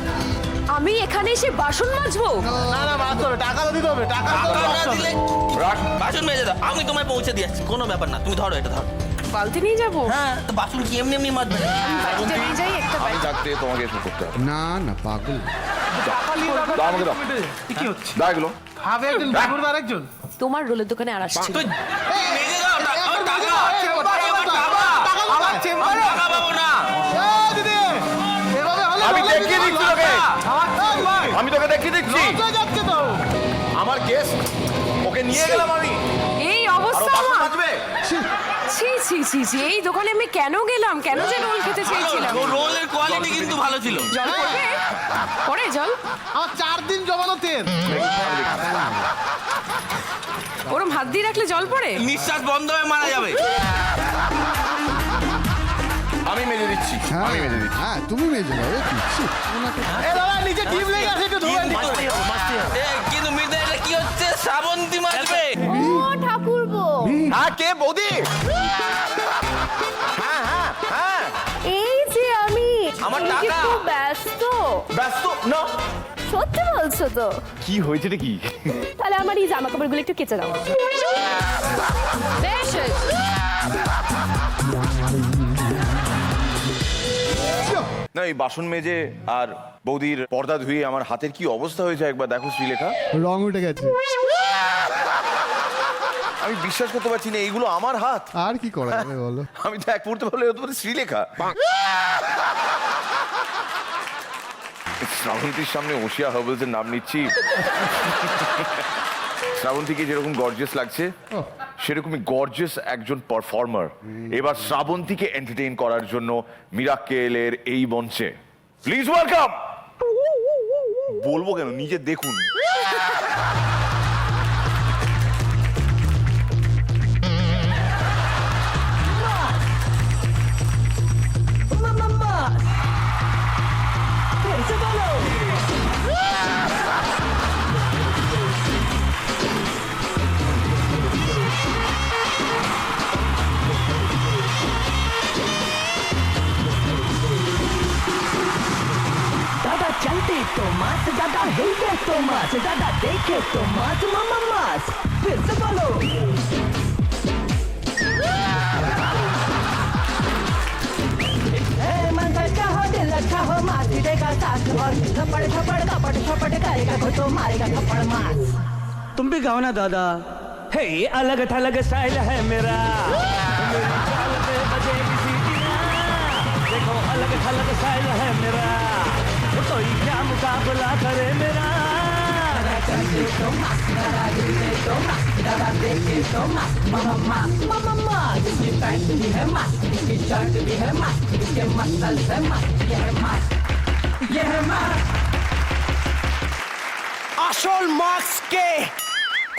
আমি এখানে এসে বাসন মাজবো? না না, বাদ করো, টাকা তো দিতে হবে। টাকা তো টাকা না দিতে হবে। দিলে বাসন মেজে দাও, আমি তোমায় পৌঁছে দিয়ে আসছি, কোনো ব্যাপার না। তুমি ধরো, এটা ধরো। বালতি নিয়ে যাবো? হ্যাঁ, তো বাসন কি এমনি এমনি মাজবে? বালতিটা নিয়ে যাই একটা আমি থাকতে তোমাকে এসব করতে হবে। না না পাগল দাও আমাকে দাও। কি হচ্ছে? দাও এগুলো। খাবে একজন, বাবুর আরেকজন। তোমার রোলের দোকানে আর আসছে তুই মেজে দাও, টাকা আমার চেম্বারে। টাকা পাবো না। দিদি, এভাবে হলে আমি বলে দেখিয়ে দিদি, দিচ্ছি তোকে। আমার চেম্বার। আমি তোকে দেখিয়ে দিচ্ছি। লজ্জা যাচ্ছে তো। আমার গেস্ট, ওকে নিয়ে গেলাম আমি। এই আরো অবস্থা বাসন আমার। মাজবে। ছি ছি ছি ছি, এই দোকানে আমি কেন গেলাম? কেন যে রোল খেতে চেয়েছিলাম? রোলের কোয়ালিটি কিন্তু ভালো ছিল। জল পড়বে? পড়ে জল? আমার 4 দিন জমানো তেল। ওরম হাত দিয়ে রাখলে জল পড়ে? নিঃশ্বাস বন্ধ হয়ে মারা যাবে। আমি মেজে দিচ্ছি, আমি মেজে দিচ্ছি। হ্যাঁ তুমি মেজে দাও কি এ দাদা, নিচে ডিম লেগে আছে, একটু ধোয়া দিতে হবে। কিন্তু মৃদা, এটা কি হচ্ছে? শ্রাবন্তী মাজবে। ও ঠাকুরপো, হ্যাঁ, কে বৌদি? হ্যাঁ হ্যাঁ হ্যাঁ, এই যে আমি। আমার তুমি কি টাকা। খুব ব্যস্ত? ব্যস্ত না। সত্যি বলছো তো? কি হয়েছে রে কি? তাহলে আমার এই জামা কাপড়গুলো একটু কেচে দাও। বেশ হয়েছে। না, এই বাসন মেজে আর বৌদির পর্দা ধুয়ে আমার হাতের কি অবস্থা হয়েছে একবার দেখো শ্রীলেখা। রং উঠে গেছে। আমি বিশ্বাস করতে পারছি না, এইগুলো আমার হাত। আর কি করা যাবে বলো? আমি তো এক মুহূর্তে ভাবলে হতে পারে শ্রীলেখা। শ্রাবন্তীর সামনে ওশিয়া হার্বালসের নাম নিচ্ছি। শ্রাবন্তীকে যেরকম গর্জিয়াস লাগছে, সেরকমই গর্জিয়াস একজন পারফর্মার এবার শ্রাবন্তীকে এন্টারটেইন করার জন্য মিরাক্কেলের এই মঞ্চে প্লিজ ওয়েলকাম। বলবো কেন, নিজে দেখুন। দাদা চলতে তো মাছ, দাদা হেলতে তো মাছ, দাদা দেখে তো মাছ, মামা মাছ। फिर से बोलो। मन अच्छा हो, दिल अच्छा हो, माछ देगा साथ और थप्पड़ थप्पड़ कपड़ थप्पड़ करेगा कोई तो मारेगा थप्पड़ मार तुम भी गाओ ना दादा। हे अलग थलग स्टाइल है मेरा, मेरी चाल पे बजेगी सीटियां। देखो अलग थलग स्टाइल है मेरा, कोई क्या मुकाबला करे मेरा। আসল মার্কস কে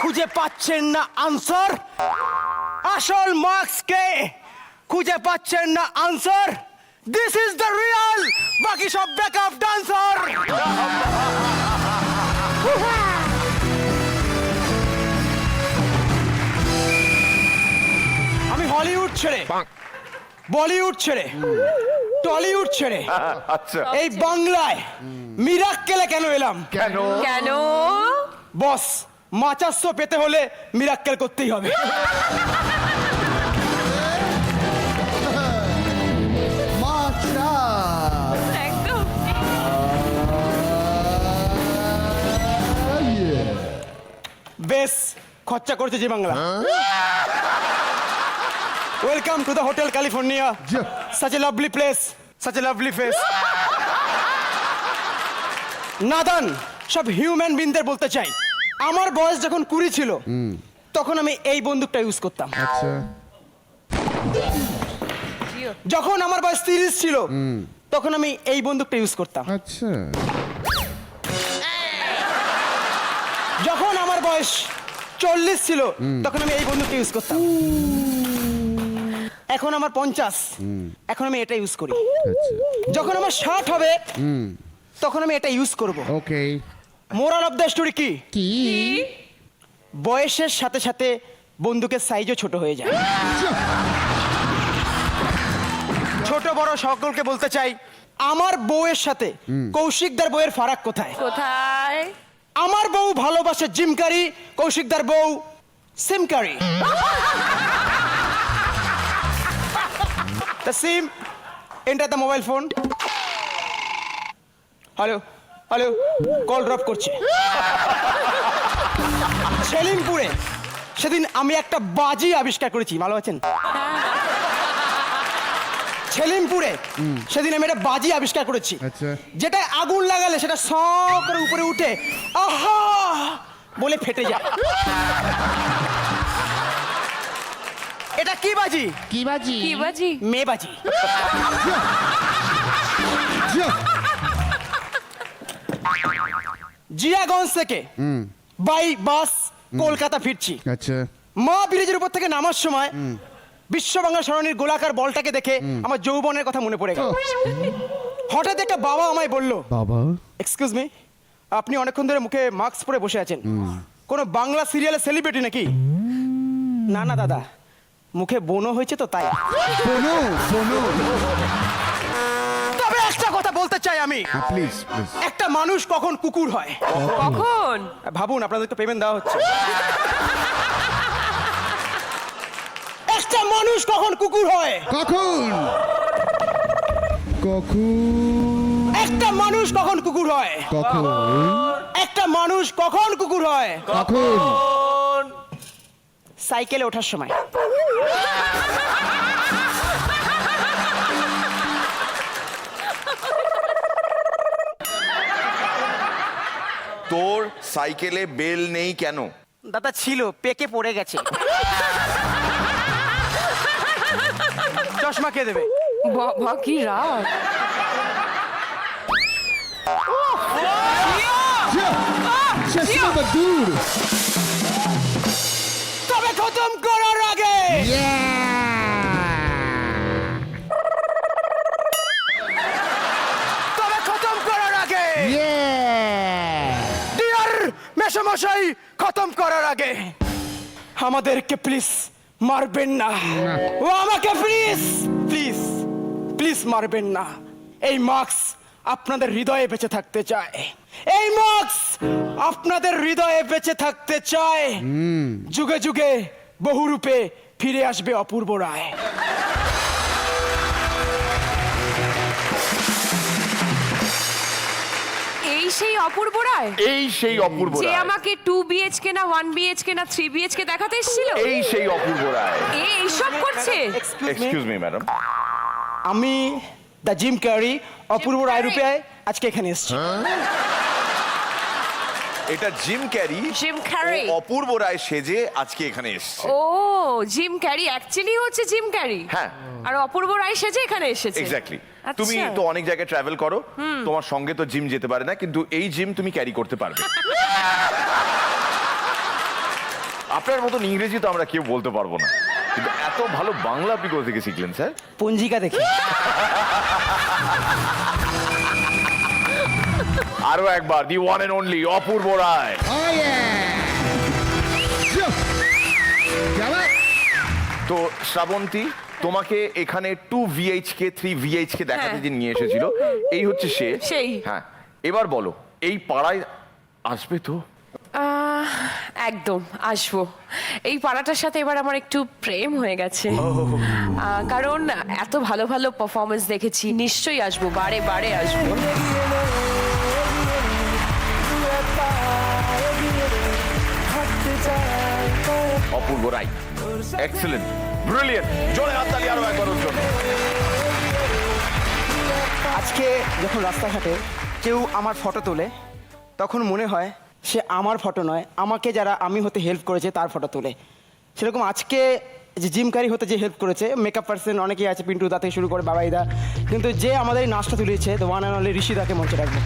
খুঁজে পাচ্ছেন না আনসার, আসল মার্কস কে খুঁজে পাচ্ছেন না answer. This is the Real, বাকি সব ব্যাকআপ ডান্সার। আমি হলিউড ছেড়ে, বলিউড ছেড়ে, টলিউড ছেড়ে আচ্ছা এই বাংলায় মিরাক্কেলে কেন এলাম? কেন? কেন? বস, মাচাস্য পেতে হলে মিরাক্কেল করতেই হবে। মাচা একদম বেশ খরচা করেছে Zee Bangla. Welcome to the hotel California, such a lovely place, such a lovely face. নাদান সব হিউম্যান বিনদের বলতে চাই, আমার বয়স যখন 20 ছিল তখন আমি এই বন্দুকটা ইউজ করতাম। আচ্ছা যখন আমার বয়স 30 ছিল তখন আমি এই বন্দুকটা ইউজ করতাম। আচ্ছা যখন আমার বয়স 40 ছিল তখন আমি এই বন্দুকটা ইউজ করতাম। এখন আমার 50, এখন আমি এটা ইউজ করি। আচ্ছা যখন আমার 60 হবে তখন আমি এটা ইউজ করব। ওকে মোরাল অফ দ্য স্টোরি কি? কি বয়সের সাথে সাথে বন্দুকের সাইজও ছোট হয়ে যায়। ছোট বড় সকলকে বলতে চাই, আমার বউয়ের সাথে কৌশিকদার বউয়ের ফারাক কোথায়? কোথায়? আমার বউ ভালোবাসে জিম কারি, কৌশিকদার বউ সিম কারি। The SIM, enter the mobile phone. Hello hello, call drop করছে। সেলিমপুরে সেদিন আমি একটা বাজি আবিষ্কার করেছি, ভালো আছেন? সেলিমপুরে সেদিন আমি একটা বাজি আবিষ্কার করেছি, আচ্ছা যেটা আগুন লাগালে সেটা স করে উপরে উঠে আহা বলে ফেটে যায়। এটা কি বাজি? কি বাজি? কি বাজি? মেয়ে বাজি। জিয়াগঞ্জ থেকে বাই বাস কলকাতা ফিরছি। আচ্ছা মা ব্রিজের উপর থেকে নামার সময় বিশ্ব বাংলা সরণির গোলাকার বলটাকে দেখে আমার যৌবনের কথা মনে পড়ে গেল। হঠাৎ একটা বাবা আমায় বলল, বাবা এক্সকিউজ মি, আপনি অনেকক্ষণ ধরে মুখে মাস্ক পরে বসে আছেন, কোন বাংলা সিরিয়ালের সেলিব্রিটি নাকি? না না দাদা, মুখে বোনো হয়েছে তো তাই। বোনো বোনো তবে একটা কথা বলতে চাই আমি, প্লিজ প্লিজ একটা মানুষ কখন কুকুর হয়? কখন? ভাবুন, আপনাদের তো পেমেন্ট দেওয়া হচ্ছে। একটা মানুষ কখন কুকুর হয়? কখন কখন একটা মানুষ কখন কুকুর হয়? কখন একটা মানুষ কখন কুকুর হয়? কখন সাইকেলে ওঠার সময়। তোর সাইকেলে বেল নেই কেন? দাদা ছিল, পেকে পড়ে গেছে। চশমা কে দেবে? বাবা কি রাগ! চশমা বদুর তবে খতম করার আগে তবে খতম করার আগে ডিয়ার মেশামশাই, খতম করার আগে আমাদেরকে প্লিজ মারবেন না। ও আমাকে প্লিজ প্লিজ প্লিজ মারবেন না। এই মার্কস আপনাদের হৃদয়ে বেঁচে থাকতে চায়, এই মার্কস আপনাদের হৃদয়ে বেঁচে থাকতে চায়। যুগে যুগে বহুরূপে ফিরে আসবে অপূর্ব রায়। এই সেই অপূর্ব রায় এই সেই অপূর্ব যে রায়, আমাকে 2 BHK না 1 BHK না 3 BHK দেখাতে এসেছিল এই সেই অপূর্ব রায়। এইসব করছে। এক্সকিউজ মি ম্যাডাম, আমি দ্য জিম ক্যারি অপূর্ব রায় রূপে আজকে এখানে এসেছি। এটা জিম ক্যারি, জিম ক্যারি। ও অপূর্ব রায় সেজে আজকে এখানে এসেছে। ও জিম ক্যারি অ্যাকচুয়ালি হচ্ছে জিম ক্যারি, হ্যাঁ আর অপূর্ব রায় সেজে এখানে এসেছে। এক্স্যাক্টলি। আচ্ছা। তুমি তো অনেক জায়গায় ট্রাভেল করো, তোমার সঙ্গে তো জিম যেতে পারে না, কিন্তু এই জিম তুমি ক্যারি করতে পারবে। আপনার মতন ইংরেজি তো আমরা কেউ বলতে পারবো না, কিন্তু এত ভালো বাংলা আপনি কোথা থেকে শিখলেন স্যার? পঞ্জিকা দেখে। আরো একবার, the one and only Apurba Roy. Oh yeah! তো শ্রাবন্তী, তোমাকে এখানে 2 VHK 3 VHK দেখাতে হ্যাঁ। যে নিয়ে এসেছিল, এই হচ্ছে সে। সেই। হ্যাঁ, এবার বলো, এই পাড়ায় আসবে তো? একদম আসবো। এই পাড়াটার সাথে এবার আমার একটু প্রেম হয়ে গেছে, কারণ এত ভালো ভালো পারফরমেন্স দেখেছি, নিশ্চয়ই আসবো, বারে বারে আসবো। অপূর্ব রায়, এক্সেলেন্ট, ব্রিলিয়েন্ট, জোরে হাততালি আরো একবার ওর জন্য। আজকে যখন রাস্তাঘাটে কেউ আমার ফটো তোলে, তখন মনে হয় সে আমার ফটো নয়, আমাকে যারা আমি হতে হেল্প করেছে তার ফটো তোলে। সেরকম আজকে যে জিম ক্যারি হতে যে হেল্প করেছে, মেকআপ পার্সন অনেকেই আছে, পিন্টু দা থেকে শুরু করে বাবাইদা, কিন্তু যে আমাদের এই নাচটা তুলেছে, দ্য ওয়ান অ্যান্ড অনলি ঋষিদাকে মঞ্চে রাখবো।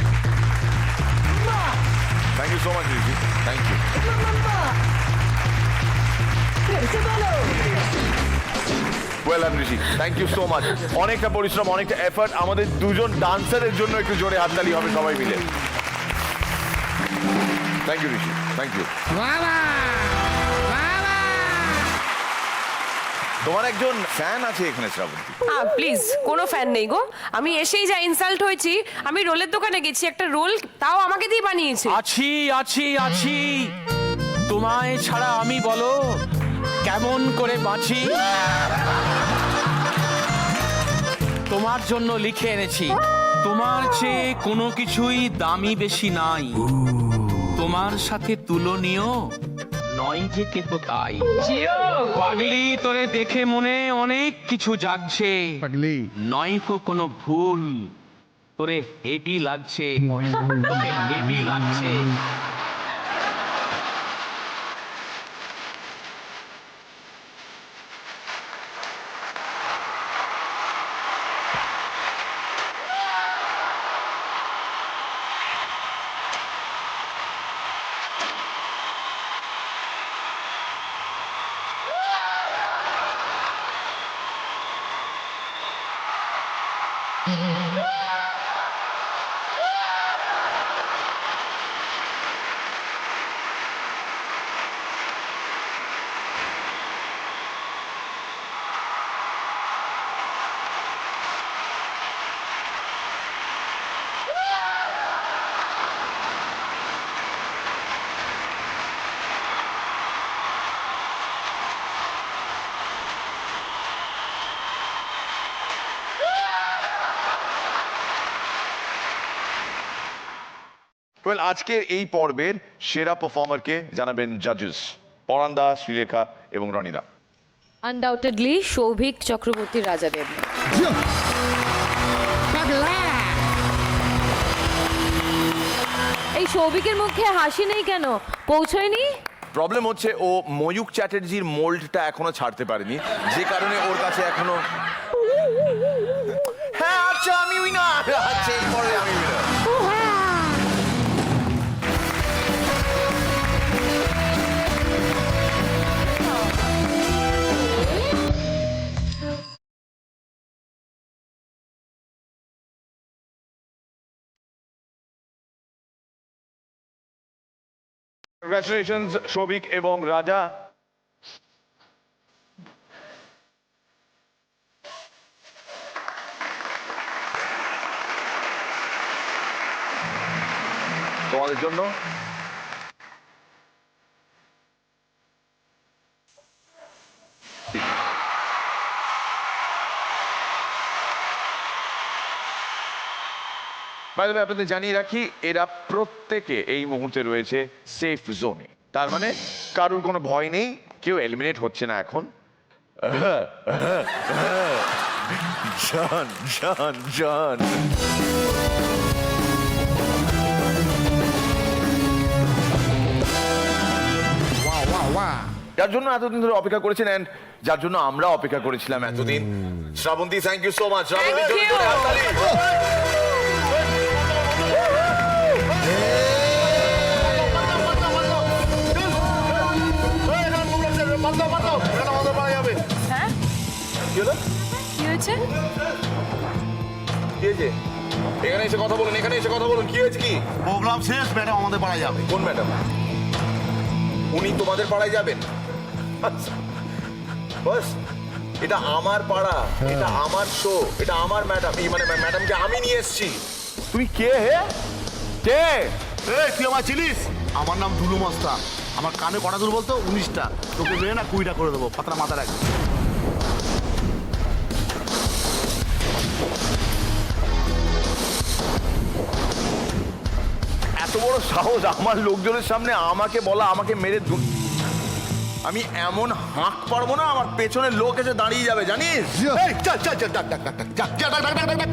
Thank you so much Rishi, thank you. Well done Rishi, thank you so much. অনেকটা পরিশ্রম, অনেকটা এফর্ট, আমাদের দুজন ডান্সারের জন্য একটু জোরে হাততালি হবে সবাই মিলে। Thank you Rishi, thank you. তোমার একজন ফ্যান আছে এখানে শ্রাবন্তী। প্লিজ, কোনো ফ্যান নেই গো, আমি এসেই যা ইনসাল্ট হয়েছি। আমি রোলের দোকানে গেছি, একটা রোল তাও আমাকে দিয়ে বানিয়েছে। আছি আছি আছি, তোমায় ছাড়া আমি বলো কেমন করে বাঁচি। তোমার জন্য লিখে এনেছি, তোমার চেয়ে কোনো কিছুই দামি বেশি নাই, তোমার সাথে তুলনীয় নয় যে কেতো তাই। পাগলি, তোরে দেখে মনে অনেক কিছু জাগছে, পাগলি নয় তো কোনো ভুল, তোরে হেভি লাগছে, তোকে হেভি লাগছে। ওয়েল, আজকের এই পর্বের সেরা পারফর্মারকে জানাবেন জাজেস পরান্দা, শ্রীলেখা এবং রনিদা। আনডাউটেডলি সৌভিক চক্রবর্তী রাজাদেব। এই সৌভিকের মুখে হাসি নেই কেন, পৌঁছয়নি? প্রবলেম হচ্ছে ও ময়ূক চ্যাটার্জির মোল্ডটা এখনো ছাড়তে পারেনি, যে কারণে ওর কাছে এখনো। হ্যাঁ আচ্ছা, আমি উইনার। আচ্ছা, এই পরে আমি উইনার। কংগ্রাচুলেশনস সৌভিক এবং রাজা। তোমাদের জন্য বাইরে আপনাদের জানিয়ে রাখি এরা প্রত্যেকে এই মুহূর্তে রয়েছে সেফ জোনে, তার মানে কারোর কোনো ভয় নেই, কেউ এলিমিনেট হচ্ছে না এখন। জান জান জান যার জন্য এতদিন ধরে অপেক্ষা করেছেন and যার জন্য আমরা অপেক্ষা করেছিলাম এতদিন। Srabanti, thank you so much. হ্যাঁ কি হয়েছে? এখানে এসে কথা বলুন, এখানে এসে কথা বলুন, কি হয়েছে? কি প্রোগ্রাম শেষ, ম্যাডাম আমাদের পাড়ায় যাবে। কোন ম্যাডাম? উনি তোমাদের পাড়ায় যাবেন? বাস, এটা আমার পাড়া, এটা আমার শো, এটা আমার ম্যাডাম, এই মানে ম্যাডামকে আমি নিয়ে এসেছি। তুমি কে হে? কে? এই তুই আমার চিনিস? আমার নাম দুলু মস্তা। আমার কানে কটা দূর বলতো? 19টা। তোকে মেয়ে না 20টা করে দেবো, পাতলা মাথা রাখ। এত বড় সাহস আমার লোকজনের সামনে আমাকে বলা, আমাকে মেরে আমি এমন হাঁক পারবো না, আমার পেছনে লোক এসে দাঁড়িয়ে যাবে জানিস? এই, চল চল চল, ডাক ডাক ডাক ডাক, ডাক ডাক ডাক ডাক ডাক ডাক।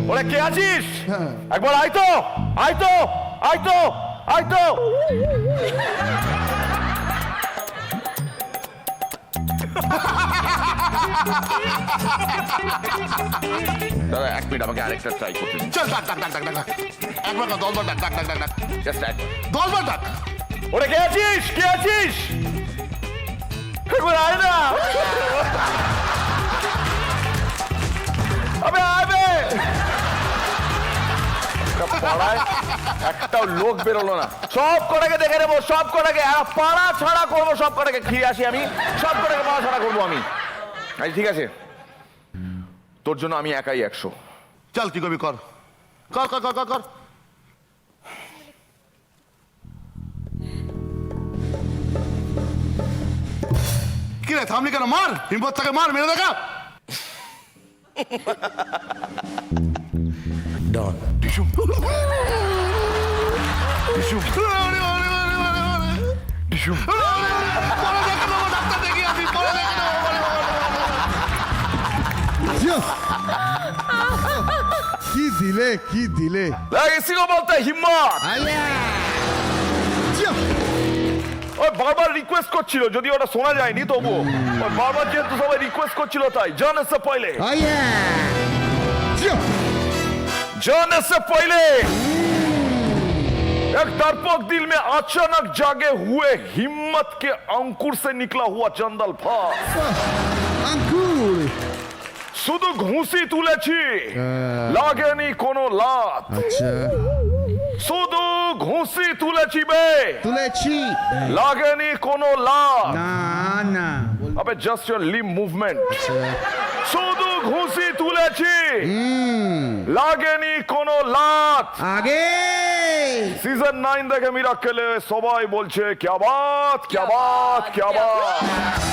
ওরে কে আছিস? একবার আয় তো, আয় তো, আয় তো, আয় তো। দাদা এক মিনিট, আমাকে আরেকটা ট্রাই করতে দিন। চল ডাক ডাক ডাক ডাক ডাক। একবার না, 10 বার ডাক ডাক ডাক ডাক ডাক। জাস্ট এক 10 বার ডাক। ওরে কে আছিস? কে আছিস? একবার আয় না। আবে আবে। পাড়ায় একটাও লোক বেরোলো না, সব কটাকে দেখে নেবো, সব কটাকে পাড়া ছাড়া করবো, সব কটাকে খেয়ে আসি আমি, সব কটাকে পাড়া ছাড়া করবো আমি। ঠিক আছে, তোর জন্য আমি একাই 100। চল কি করবি কর, কর কর কর কর কর। কি রে থামলি কেন? মার, হিম্মত থাকে মার, মেরে দেখা। ডন টিসুম টিসুম টিসুম। পরে দেখে নেবো, ডাক্তার দেখি আমি, পরে দেখে নেবো। কি দিলে, কি দিলে! ইসিকে বলতে হিম্মত। ওই বারবার রিকোয়েস্ট করছিল, যদি ওটা শোনা যায়নি তবুও ওই বারবার যেহেতু সবাই রিকোয়েস্ট করছিল, তাই জানে সে পহলে, जाने से पहले एक दर्पक दिल में अचानक जागे हुए हिम्मत के अंकुर से निकला हुआ चंदल फास अंकुर শুধু ঘুষি তুলেছি, লাগেনি কোনো লাত। আচ্ছা, শুধু ঘুষি তুলেছি বে, তুলেছি, লাগেনি কোনো লাত। না না, আবে জাস্ট ইওর লিম্ব মুভমেন্ট। শুধু ঘুষি তুলেছি, লাগেনি কোনো লাত। আগে সিজন 9 দেখে মিরাক্কেলে সবাই বলছে क्या बात क्या बात क्या बात।